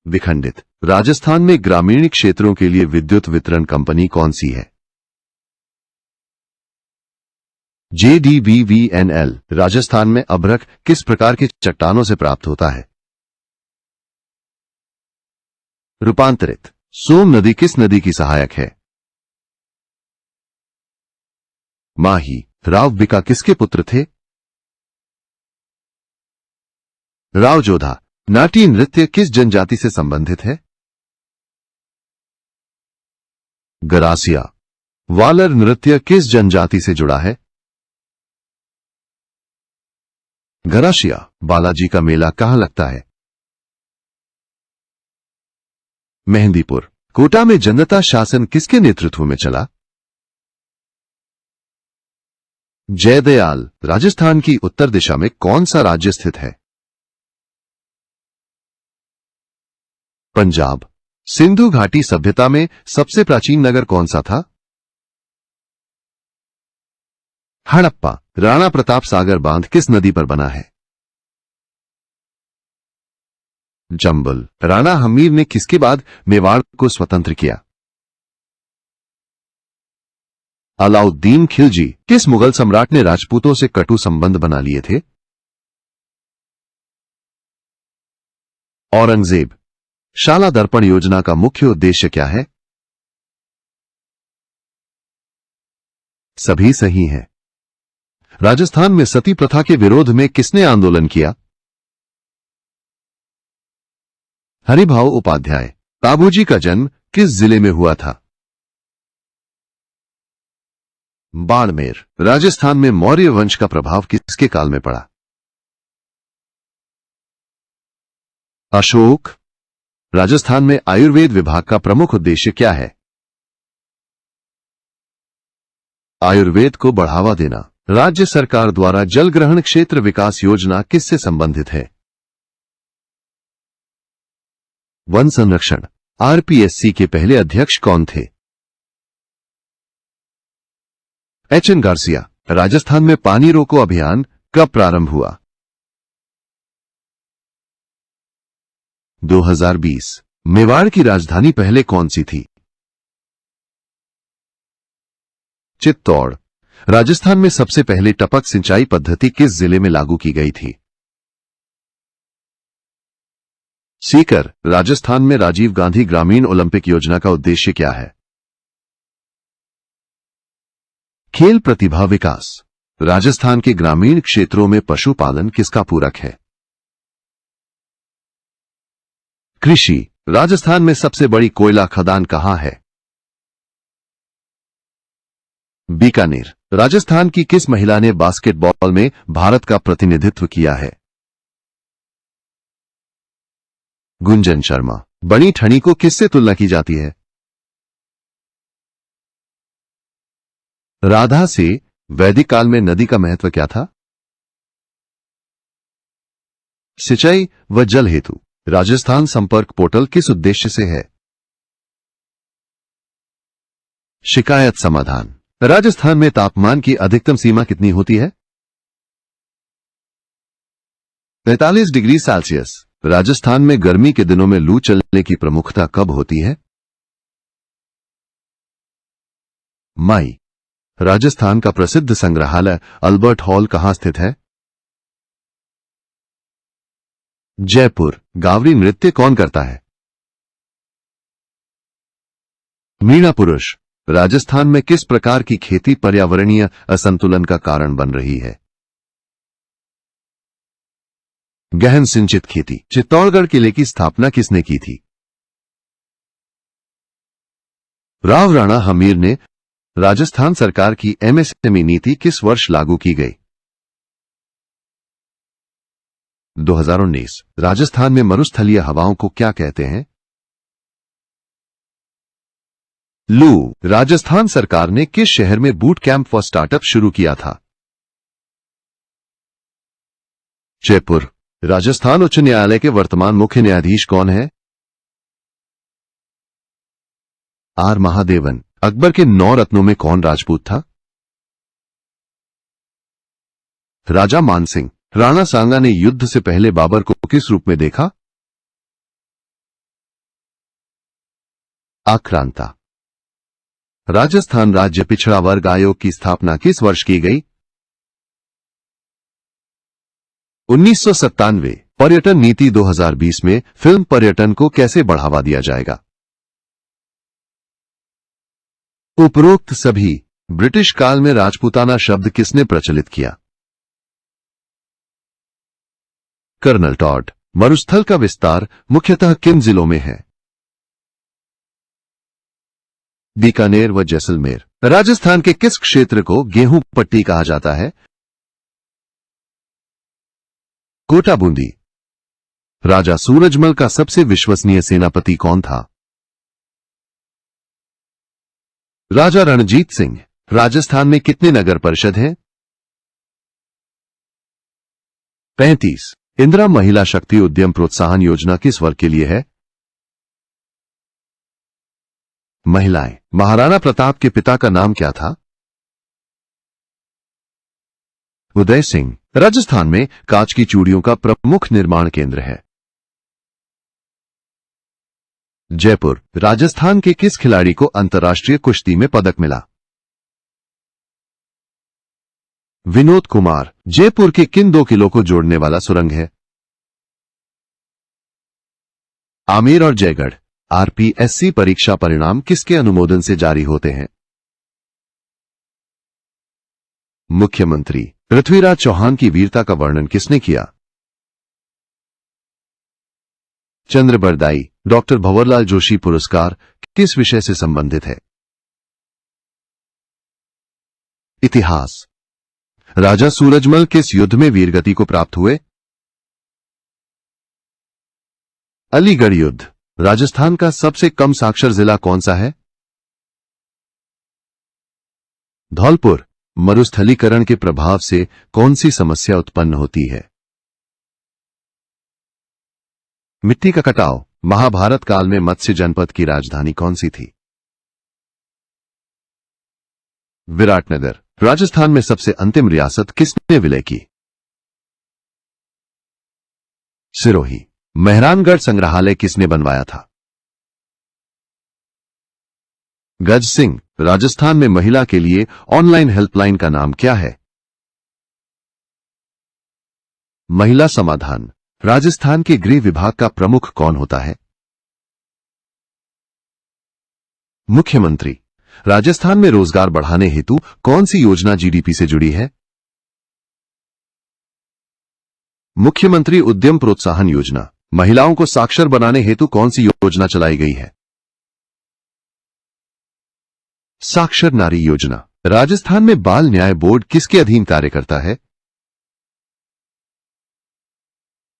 विखंडित। राजस्थान में ग्रामीण क्षेत्रों के लिए विद्युत वितरण कंपनी कौन सी है? JDBVNL। राजस्थान में अभ्रक किस प्रकार की चट्टानों से प्राप्त होता है? रूपांतरित। सोम नदी किस नदी की सहायक है? माही। राव बिका किसके पुत्र थे? राव जोधा। नाट्य नृत्य किस जनजाति से संबंधित है? गरासिया। वालर नृत्य किस जनजाति से जुड़ा है? गरासिया। बालाजी का मेला कहां लगता है? मेहंदीपुर। कोटा में जनता शासन किसके नेतृत्व में चला? जयदयाल। राजस्थान की उत्तर दिशा में कौन सा राज्य स्थित है? पंजाब। सिंधु घाटी सभ्यता में सबसे प्राचीन नगर कौन सा था? हड़प्पा। राणा प्रताप सागर बांध किस नदी पर बना है? जंबल। राणा हमीर ने किसके बाद मेवाड़ को स्वतंत्र किया? अलाउद्दीन खिलजी। किस मुगल सम्राट ने राजपूतों से कटु संबंध बना लिए थे? औरंगजेब। शाला दर्पण योजना का मुख्य उद्देश्य क्या है? सभी सही हैं। राजस्थान में सती प्रथा के विरोध में किसने आंदोलन किया? हरिभाऊ उपाध्याय। ताबूजी का जन्म किस जिले में हुआ था? बाड़मेर। राजस्थान में मौर्य वंश का प्रभाव किसके काल में पड़ा? अशोक। राजस्थान में आयुर्वेद विभाग का प्रमुख उद्देश्य क्या है? आयुर्वेद को बढ़ावा देना। राज्य सरकार द्वारा जलग्रहण क्षेत्र विकास योजना किससे संबंधित है? वन संरक्षण। RPSC के पहले अध्यक्ष कौन थे? HN Garcia. राजस्थान में पानी रोको अभियान कब प्रारंभ हुआ? 2020। मेवाड़ की राजधानी पहले कौन सी थी? चित्तौड़। राजस्थान में सबसे पहले टपक सिंचाई पद्धति किस जिले में लागू की गई थी? सीकर। राजस्थान में राजीव गांधी ग्रामीण ओलंपिक योजना का उद्देश्य क्या है? खेल प्रतिभा विकास। राजस्थान के ग्रामीण क्षेत्रों में पशुपालन किसका पूरक है? कृषि। राजस्थान में सबसे बड़ी कोयला खदान कहां है? बीकानेर। राजस्थान की किस महिला ने बास्केटबॉल में भारत का प्रतिनिधित्व किया है? गुंजन शर्मा। बनी ठनी को किससे तुलना की जाती है? राधा से। वैदिक काल में नदी का महत्व क्या था? सिंचाई व जल हेतु राजस्थान संपर्क पोर्टल किस उद्देश्य से है? शिकायत समाधान। राजस्थान में तापमान की अधिकतम सीमा कितनी होती है? 45 डिग्री सेल्सियस। राजस्थान में गर्मी के दिनों में लू चलने की प्रमुखता कब होती है? मई। राजस्थान का प्रसिद्ध संग्रहालय अल्बर्ट हॉल कहां स्थित है? जयपुर। गावरी नृत्य कौन करता है? मीणा पुरुष। राजस्थान में किस प्रकार की खेती पर्यावरणीय असंतुलन का कारण बन रही है? गहन सिंचित खेती। चित्तौड़गढ़ किले की स्थापना किसने की थी? राव राणा हमीर ने। राजस्थान सरकार की एमएसएमई नीति किस वर्ष लागू की गई? 2019। राजस्थान में मरुस्थलीय हवाओं को क्या कहते हैं? लू। राजस्थान सरकार ने किस शहर में बूट कैंप फॉर स्टार्टअप शुरू किया था? जयपुर। राजस्थान उच्च न्यायालय के वर्तमान मुख्य न्यायाधीश कौन है? आर महादेवन। अकबर के 9 रत्नों में कौन राजपूत था? राजा मानसिंह। राणा सांगा ने युद्ध से पहले बाबर को किस रूप में देखा? आक्रांता। राजस्थान राज्य पिछड़ा वर्ग आयोग की स्थापना किस वर्ष की गई? 1997। पर्यटन नीति 2020 में फिल्म पर्यटन को कैसे बढ़ावा दिया जाएगा? उपरोक्त सभी। ब्रिटिश काल में राजपूताना शब्द किसने प्रचलित किया? Colonel Tod. मरुस्थल का विस्तार मुख्यतः किन जिलों में है? बीकानेर व जैसलमेर। राजस्थान के किस क्षेत्र को गेहूं पट्टी कहा जाता है? कोटा बूंदी। राजा सूरजमल का सबसे विश्वसनीय सेनापति कौन था? राजा रणजीत सिंह। राजस्थान में कितने नगर परिषद हैं? 35। इंदिरा महिला शक्ति उद्यम प्रोत्साहन योजना किस वर्ग के लिए है? महिलाएं। महाराणा प्रताप के पिता का नाम क्या था? उदय सिंह। राजस्थान में कांच की चूड़ियों का प्रमुख निर्माण केंद्र है? जयपुर। राजस्थान के किस खिलाड़ी को अंतर्राष्ट्रीय कुश्ती में पदक मिला? विनोद कुमार। जयपुर के किन 2 किलों को जोड़ने वाला सुरंग है? आमेर और जयगढ़। आरपीएससी परीक्षा परिणाम किसके अनुमोदन से जारी होते हैं? मुख्यमंत्री। पृथ्वीराज चौहान की वीरता का वर्णन किसने किया? चंद्रबरदाई। डॉक्टर भंवरलाल जोशी पुरस्कार किस विषय से संबंधित है? इतिहास। राजा सूरजमल किस युद्ध में वीरगति को प्राप्त हुए? अलीगढ़ युद्ध। राजस्थान का सबसे कम साक्षर जिला कौन सा है? धौलपुर। मरुस्थलीकरण के प्रभाव से कौन सी समस्या उत्पन्न होती है? मिट्टी का कटाव। महाभारत काल में मत्स्य जनपद की राजधानी कौन सी थी? विराटनगर। राजस्थान में सबसे अंतिम रियासत किसने विलय की? सिरोही। मेहरानगढ़ संग्रहालय किसने बनवाया था? गज सिंह। राजस्थान में महिला के लिए ऑनलाइन हेल्पलाइन का नाम क्या है? महिला समाधान। राजस्थान के गृह विभाग का प्रमुख कौन होता है? मुख्यमंत्री। राजस्थान में रोजगार बढ़ाने हेतु कौन सी योजना जीडीपी से जुड़ी है? मुख्यमंत्री उद्यम प्रोत्साहन योजना। महिलाओं को साक्षर बनाने हेतु कौन सी योजना चलाई गई है? साक्षर नारी योजना। राजस्थान में बाल न्याय बोर्ड किसके अधीन कार्य करता है?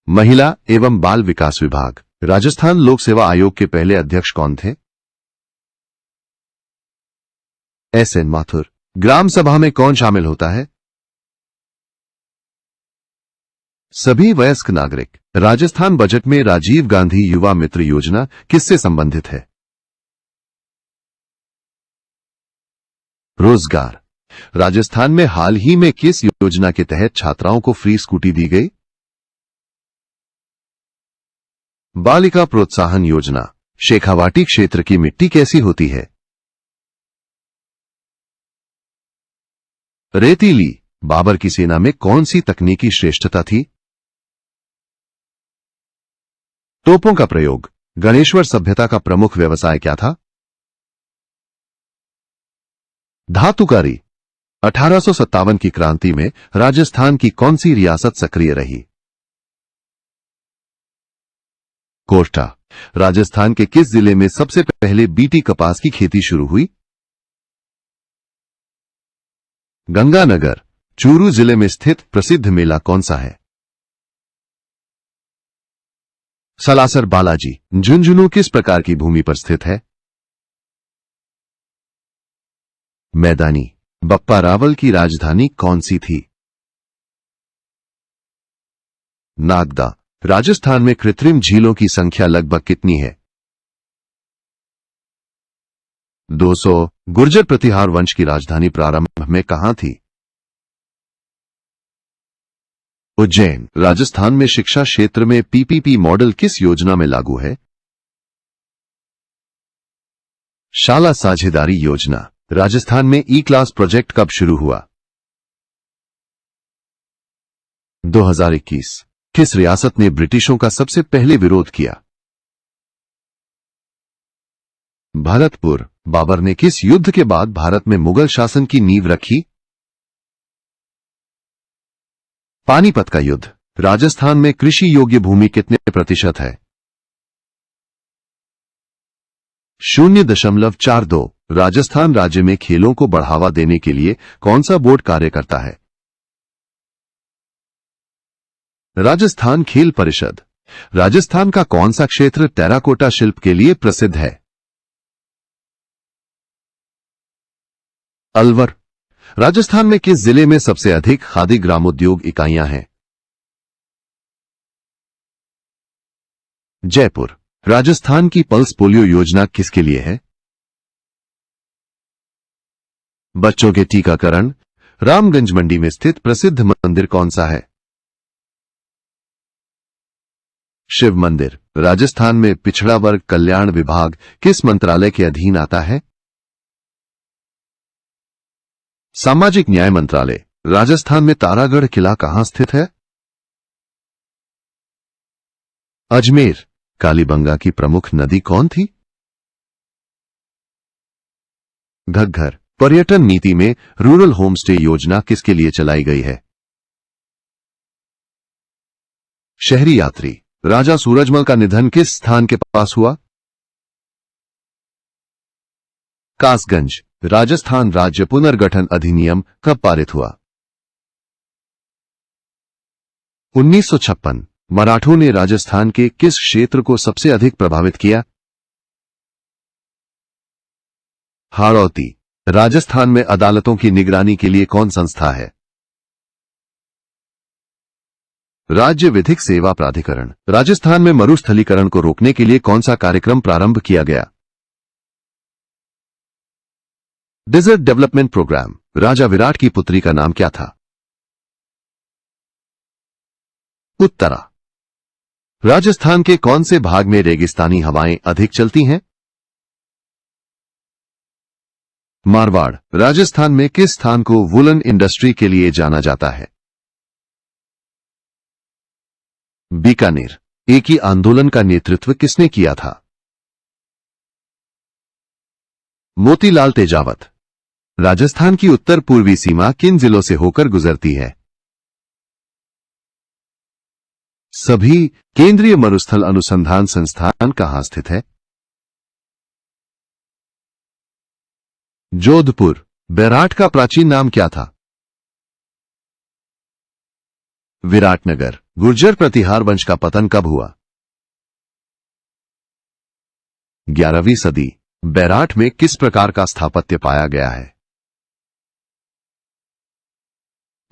महिला एवं बाल विकास विभाग। राजस्थान लोक सेवा आयोग के पहले अध्यक्ष कौन थे? एसएन माथुर। ग्राम सभा में कौन शामिल होता है? सभी वयस्क नागरिक। राजस्थान बजट में राजीव गांधी युवा मित्र योजना किससे संबंधित है? रोजगार। राजस्थान में हाल ही में किस योजना के तहत छात्राओं को फ्री स्कूटी दी गई? बालिका प्रोत्साहन योजना। शेखावाटी क्षेत्र की मिट्टी कैसी होती है? रेतीली। बाबर की सेना में कौन सी तकनीकी श्रेष्ठता थी? तोपों का प्रयोग। गणेश्वर सभ्यता का प्रमुख व्यवसाय क्या था? धातुकारी। 1857 की क्रांति में राजस्थान की कौन सी रियासत सक्रिय रही? कोटा। राजस्थान के किस जिले में सबसे पहले बीटी कपास की खेती शुरू हुई? गंगानगर। चूरू जिले में स्थित प्रसिद्ध मेला कौन सा है? सलासर बालाजी। झुंझुनू किस प्रकार की भूमि पर स्थित है? मैदानी। बप्पा रावल की राजधानी कौन सी थी? नागदा। राजस्थान में कृत्रिम झीलों की संख्या लगभग कितनी है? 200। गुर्जर प्रतिहार वंश की राजधानी प्रारंभ में कहां थी? उज्जैन। राजस्थान में शिक्षा क्षेत्र में पीपीपी मॉडल किस योजना में लागू है? शाला साझेदारी योजना। राजस्थान में ई क्लास प्रोजेक्ट कब शुरू हुआ? 2021। किस रियासत ने ब्रिटिशों का सबसे पहले विरोध किया? भरतपुर। बाबर ने किस युद्ध के बाद भारत में मुगल शासन की नींव रखी? पानीपत का युद्ध। राजस्थान में कृषि योग्य भूमि कितने प्रतिशत है? 0.42। राजस्थान राज्य में खेलों को बढ़ावा देने के लिए कौन सा बोर्ड कार्य करता है? राजस्थान खेल परिषद। राजस्थान का कौन सा क्षेत्र टेराकोटा शिल्प के लिए प्रसिद्ध है? अलवर। राजस्थान में किस जिले में सबसे अधिक खादी ग्रामोद्योग इकाइयां हैं? जयपुर। राजस्थान की पल्स पोलियो योजना किसके लिए है? बच्चों के टीकाकरण। रामगंज मंडी में स्थित प्रसिद्ध मंदिर कौन सा है? शिव मंदिर। राजस्थान में पिछड़ा वर्ग कल्याण विभाग किस मंत्रालय के अधीन आता है? सामाजिक न्याय मंत्रालय। राजस्थान में तारागढ़ किला कहां स्थित है? अजमेर। कालीबंगा की प्रमुख नदी कौन थी? घग्गर। पर्यटन नीति में रूरल होम स्टे योजना किसके लिए चलाई गई है? शहरी यात्री। राजा सूरजमल का निधन किस स्थान के पास हुआ? कासगंज। राजस्थान राज्य पुनर्गठन अधिनियम कब पारित हुआ? 1956। मराठों ने राजस्थान के किस क्षेत्र को सबसे अधिक प्रभावित किया? हाड़ौती। राजस्थान में अदालतों की निगरानी के लिए कौन संस्था है? राज्य विधिक सेवा प्राधिकरण। राजस्थान में मरुस्थलीकरण को रोकने के लिए कौन सा कार्यक्रम प्रारंभ किया गया? Desert development program. राजा विराट की पुत्री का नाम क्या था? उत्तरा। राजस्थान के कौन से भाग में रेगिस्तानी हवाएं अधिक चलती हैं? मारवाड़। राजस्थान में किस स्थान को वुलन इंडस्ट्री के लिए जाना जाता है? बीकानेर। एकी आंदोलन का नेतृत्व किसने किया था? मोतीलाल तेजावत। राजस्थान की उत्तर पूर्वी सीमा किन जिलों से होकर गुजरती है? सभी। केंद्रीय मरुस्थल अनुसंधान संस्थान कहां स्थित है? जोधपुर। बैराट का प्राचीन नाम क्या था? विराटनगर। गुर्जर प्रतिहार वंश का पतन कब हुआ? 11वीं सदी। बैराट में किस प्रकार का स्थापत्य पाया गया है?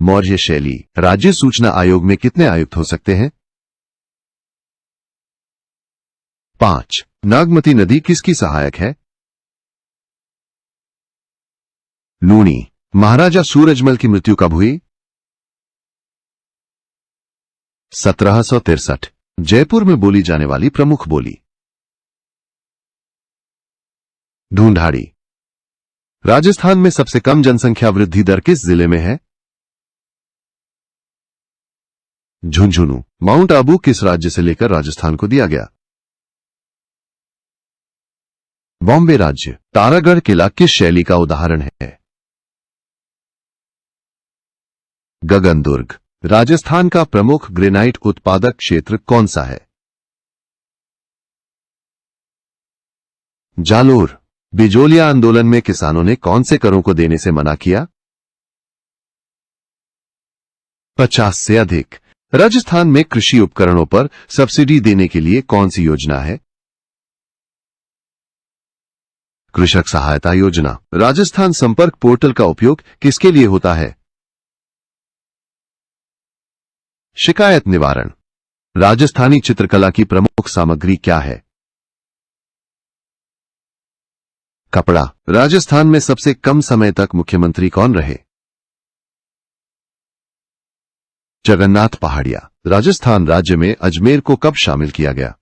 मौर्य शैली। राज्य सूचना आयोग में कितने आयुक्त हो सकते हैं? 5। नागमती नदी किसकी सहायक है? लूणी। महाराजा सूरजमल की मृत्यु कब हुई? 1763। जयपुर में बोली जाने वाली प्रमुख बोली? ढूंढाड़ी। राजस्थान में सबसे कम जनसंख्या वृद्धि दर किस जिले में है? झुंझुनू। माउंट आबू किस राज्य से लेकर राजस्थान को दिया गया? बॉम्बे राज्य। तारागढ़ किला किस शैली का उदाहरण है? गगनदुर्ग। राजस्थान का प्रमुख ग्रेनाइट उत्पादक क्षेत्र कौन सा है? जालोर। बिजोलिया आंदोलन में किसानों ने कौन से करों को देने से मना किया? 50 से अधिक। राजस्थान में कृषि उपकरणों पर सब्सिडी देने के लिए कौन सी योजना है? कृषक सहायता योजना। राजस्थान संपर्क पोर्टल का उपयोग किसके लिए होता है? शिकायत निवारण। राजस्थानी चित्रकला की प्रमुख सामग्री क्या है? कपड़ा। राजस्थान में सबसे कम समय तक मुख्यमंत्री कौन रहे? जगन्नाथ पहाड़िया। राजस्थान राज्य में अजमेर को कब शामिल किया गया?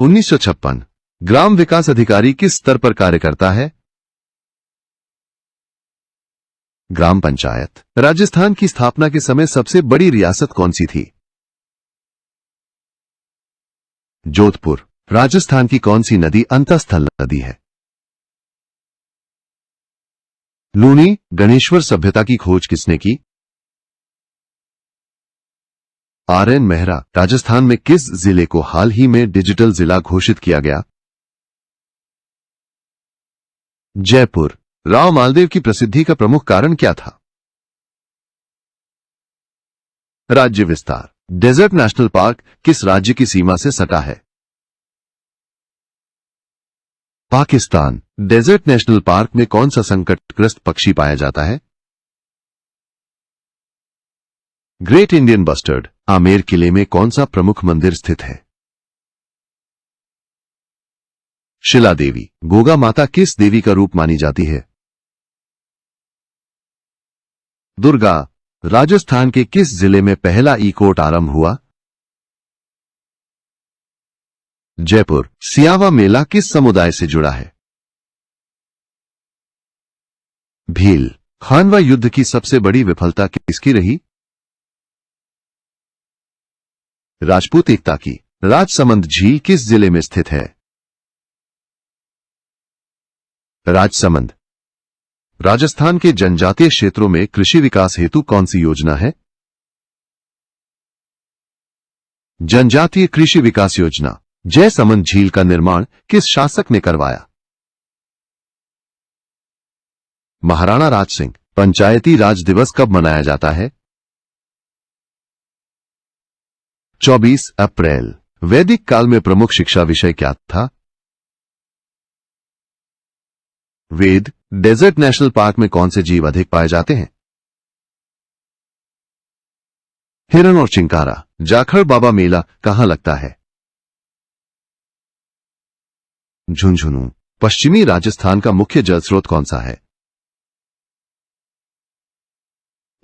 1956। ग्राम विकास अधिकारी किस स्तर पर कार्य करता है? ग्राम पंचायत। राजस्थान की स्थापना के समय सबसे बड़ी रियासत कौन सी थी? जोधपुर। राजस्थान की कौन सी नदी अंतःस्थल नदी है? लूनी। गणेश्वर सभ्यता की खोज किसने की? आर.एन. मेहरा। राजस्थान में किस जिले को हाल ही में डिजिटल जिला घोषित किया गया? जयपुर। राव मालदेव की प्रसिद्धि का प्रमुख कारण क्या था? राज्य विस्तार। डेजर्ट नेशनल पार्क किस राज्य की सीमा से सटा है? पाकिस्तान। डेजर्ट नेशनल पार्क में कौन सा संकटग्रस्त पक्षी पाया जाता है? Great Indian bustard. आमेर किले में कौन सा प्रमुख मंदिर स्थित है? शिला देवी। गोगा माता किस देवी का रूप मानी जाती है? दुर्गा। राजस्थान के किस जिले में पहला ई कोर्ट आरंभ हुआ? जयपुर। सियावा मेला किस समुदाय से जुड़ा है? भील। खानवा युद्ध की सबसे बड़ी विफलता किसकी रही? राजपूत एकता की। राजसमंद झील किस जिले में स्थित है? राजसमंद। राजस्थान के जनजातीय क्षेत्रों में कृषि विकास हेतु कौन सी योजना है? जनजातीय कृषि विकास योजना। जयसमंद झील का निर्माण किस शासक ने करवाया? महाराणा राज सिंह। पंचायती राज दिवस कब मनाया जाता है? 24 अप्रैल। वैदिक काल में प्रमुख शिक्षा विषय क्या था? वेद। डेजर्ट नेशनल पार्क में कौन से जीव अधिक पाए जाते हैं? हिरण और चिंकारा। जाखड़ बाबा मेला कहां लगता है? झुंझुनू। पश्चिमी राजस्थान का मुख्य जल स्रोत कौन सा है?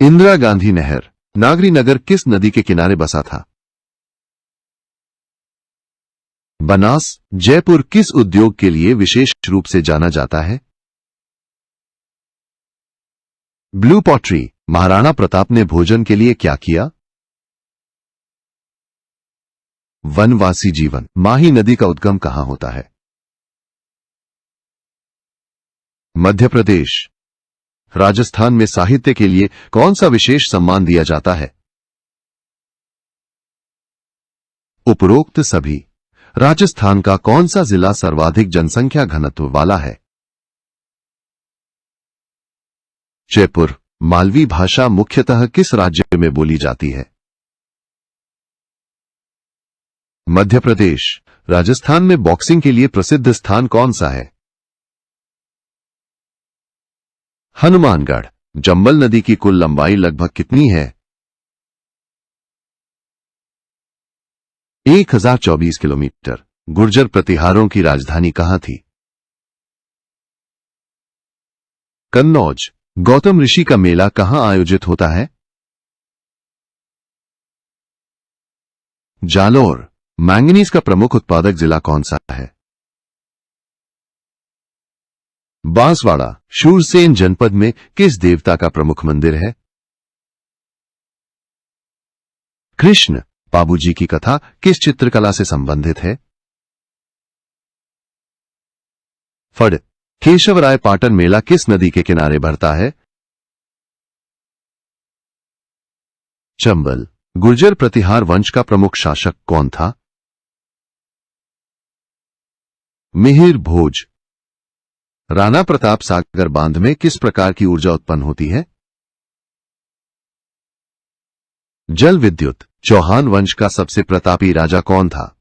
इंदिरा गांधी नहर। नागरी नगर किस नदी के किनारे बसा था? बनास। जयपुर किस उद्योग के लिए विशेष रूप से जाना जाता है? Blue pottery. महाराणा प्रताप ने भोजन के लिए क्या किया? वनवासी जीवन। माही नदी का उद्गम कहां होता है? मध्य प्रदेश। राजस्थान में साहित्य के लिए कौन सा विशेष सम्मान दिया जाता है? उपरोक्त सभी। राजस्थान का कौन सा जिला सर्वाधिक जनसंख्या घनत्व वाला है? जयपुर। मालवी भाषा मुख्यतः किस राज्य में बोली जाती है? मध्य प्रदेश। राजस्थान में बॉक्सिंग के लिए प्रसिद्ध स्थान कौन सा है? हनुमानगढ़ चंबल नदी की कुल लंबाई लगभग कितनी है? 1024 किलोमीटर। गुर्जर प्रतिहारों की राजधानी कहां थी? कन्नौज। गौतम ऋषि का मेला कहां आयोजित होता है? जालोर। मैंगनीज का प्रमुख उत्पादक जिला कौन सा है? बांसवाड़ा। शूरसेन जनपद में किस देवता का प्रमुख मंदिर है? कृष्ण। बाबूजी की कथा किस चित्रकला से संबंधित है? फड़। केशवराय पाटन मेला किस नदी के किनारे भरता है? चंबल। गुर्जर प्रतिहार वंश का प्रमुख शासक कौन था? मिहिर भोज। राणा प्रताप सागर बांध में किस प्रकार की ऊर्जा उत्पन्न होती है? जल विद्युत। चौहान वंश का सबसे प्रतापी राजा कौन था?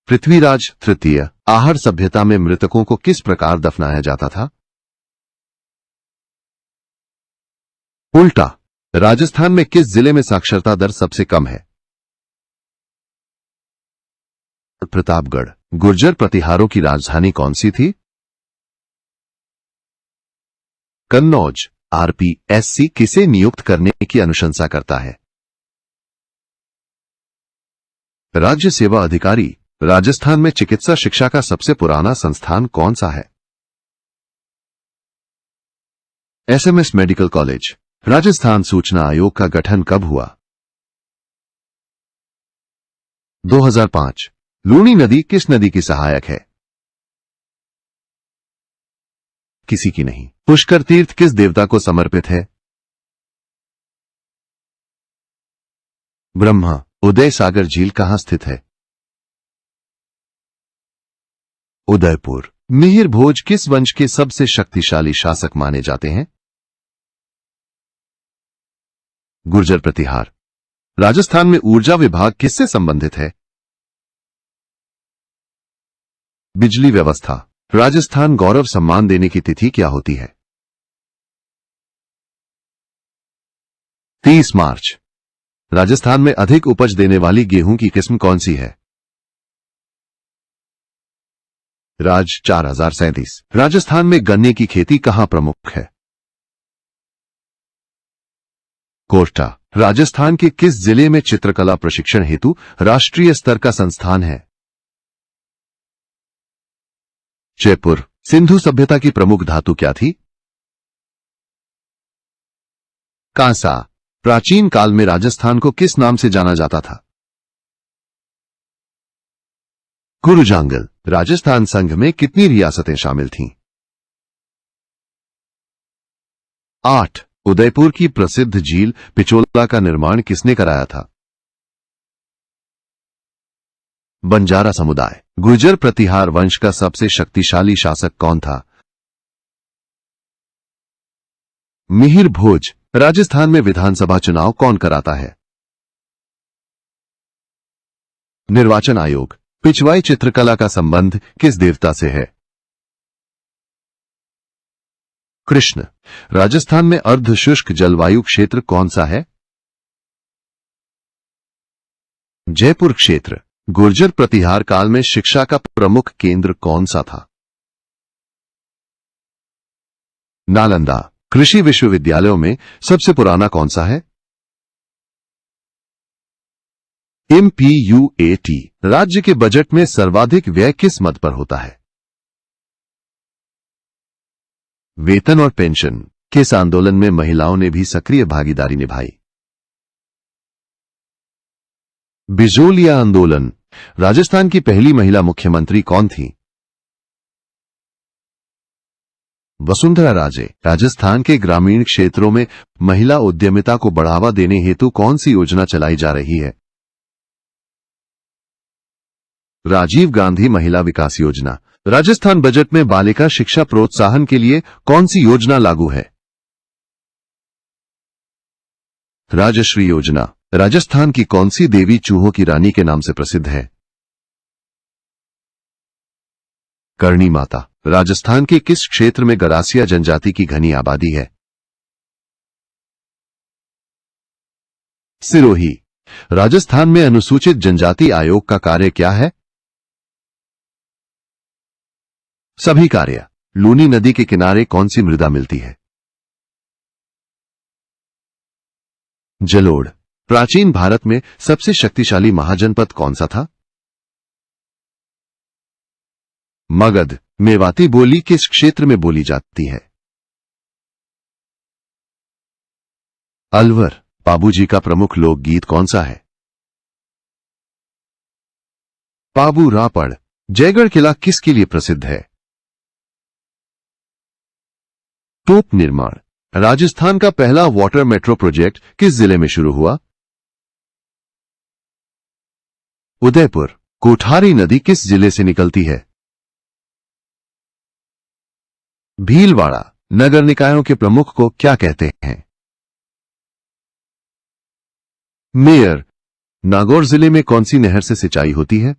पृथ्वीराज तृतीय। आहर सभ्यता में मृतकों को किस प्रकार दफनाया जाता था? उल्टा। राजस्थान में किस जिले में साक्षरता दर सबसे कम है? प्रतापगढ़। गुर्जर प्रतिहारों की राजधानी कौन सी थी? कन्नौज। आरपीएससी किसे नियुक्त करने की अनुशंसा करता है? राज्य सेवा अधिकारी। राजस्थान में चिकित्सा शिक्षा का सबसे पुराना संस्थान कौन सा है? SMS medical college. राजस्थान सूचना आयोग का गठन कब हुआ? 2005। लूणी नदी किस नदी की सहायक है? किसी की नहीं। पुष्कर तीर्थ किस देवता को समर्पित है? ब्रह्मा। उदय सागर झील कहां स्थित है? उदयपुर। मिहिर भोज किस वंश के सबसे शक्तिशाली शासक माने जाते हैं? गुर्जर प्रतिहार। राजस्थान में ऊर्जा विभाग किससे संबंधित है? बिजली व्यवस्था। राजस्थान गौरव सम्मान देने की तिथि क्या होती है? 30 मार्च। राजस्थान में अधिक उपज देने वाली गेहूं की किस्म कौन सी है? राज 4037। राजस्थान में गन्ने की खेती कहां प्रमुख है? कोटा। राजस्थान के किस जिले में चित्रकला प्रशिक्षण हेतु राष्ट्रीय स्तर का संस्थान है? जयपुर। सिंधु सभ्यता की प्रमुख धातु क्या थी? कांसा। प्राचीन काल में राजस्थान को किस नाम से जाना जाता था? गुरुजांगल। राजस्थान संघ में कितनी रियासतें शामिल थीं? 8। उदयपुर की प्रसिद्ध झील पिचोला का निर्माण किसने कराया था? बंजारा समुदाय। गुर्जर प्रतिहार वंश का सबसे शक्तिशाली शासक कौन था? मिहिर भोज। राजस्थान में विधानसभा चुनाव कौन कराता है? निर्वाचन आयोग। पिछवाई चित्रकला का संबंध किस देवता से है? कृष्ण। राजस्थान में अर्धशुष्क जलवायु क्षेत्र कौन सा है? जयपुर क्षेत्र। गुर्जर प्रतिहार काल में शिक्षा का प्रमुख केंद्र कौन सा था? नालंदा। कृषि विश्वविद्यालयों में सबसे पुराना कौन सा है? MPUAT। राज्य के बजट में सर्वाधिक व्यय किस मद पर होता है? वेतन और पेंशन। किस आंदोलन में महिलाओं ने भी सक्रिय भागीदारी निभाई? बिजोलिया आंदोलन। राजस्थान की पहली महिला मुख्यमंत्री कौन थी? वसुंधरा राजे। राजस्थान के ग्रामीण क्षेत्रों में महिला उद्यमिता को बढ़ावा देने हेतु कौन सी योजना चलाई जा रही है? राजीव गांधी महिला विकास योजना। राजस्थान बजट में बालिका शिक्षा प्रोत्साहन के लिए कौन सी योजना लागू है? राजश्री योजना। राजस्थान की कौन सी देवी चूहों की रानी के नाम से प्रसिद्ध है? करणी माता। राजस्थान के किस क्षेत्र में गरासिया जनजाति की घनी आबादी है? सिरोही। राजस्थान में अनुसूचित जनजाति आयोग का कार्य क्या है? सभी कार्य। लूनी नदी के किनारे कौन सी मृदा मिलती है? जलोढ़। प्राचीन भारत में सबसे शक्तिशाली महाजनपद कौन सा था? मगध। मेवाती बोली किस क्षेत्र में बोली जाती है? अलवर। बाबूजी का प्रमुख लोकगीत कौन सा है? पाबू रापड़। जयगढ़ किला किसके लिए प्रसिद्ध है? तोप निर्माण। राजस्थान का पहला वाटर मेट्रो प्रोजेक्ट किस जिले में शुरू हुआ? उदयपुर। कोठारी नदी किस जिले से निकलती है? भीलवाड़ा। नगर निकायों के प्रमुख को क्या कहते हैं? मेयर। नागौर जिले में कौन सी नहर से सिंचाई होती है?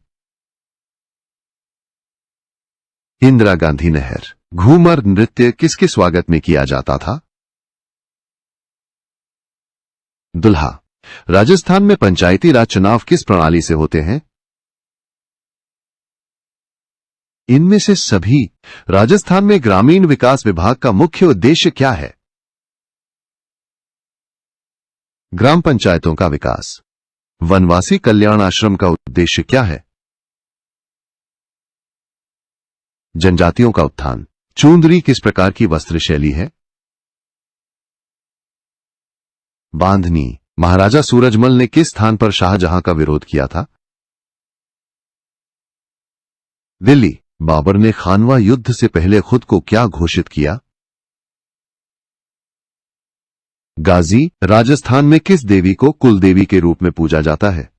इंदिरा गांधी नहर। घूमर नृत्य किसके स्वागत में किया जाता था? दुल्हा। राजस्थान में पंचायती राज चुनाव किस प्रणाली से होते हैं? इनमें से सभी। राजस्थान में ग्रामीण विकास विभाग का मुख्य उद्देश्य क्या है? ग्राम पंचायतों का विकास। वनवासी कल्याण आश्रम का उद्देश्य क्या है? जनजातियों का उत्थान। चूंदरी किस प्रकार की वस्त्र शैली है? बांधनी। महाराजा सूरजमल ने किस स्थान पर शाहजहां का विरोध किया था? दिल्ली। बाबर ने खानवा युद्ध से पहले खुद को क्या घोषित किया? गाजी। राजस्थान में किस देवी को कुलदेवी के रूप में पूजा जाता है?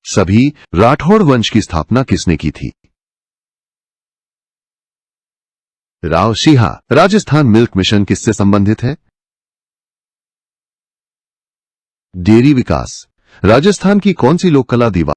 सभी। राठौड़ वंश की स्थापना किसने की थी? राव सिंहा। राजस्थान मिल्क मिशन किससे संबंधित है? डेयरी विकास। राजस्थान की कौन सी लोक कला दीवार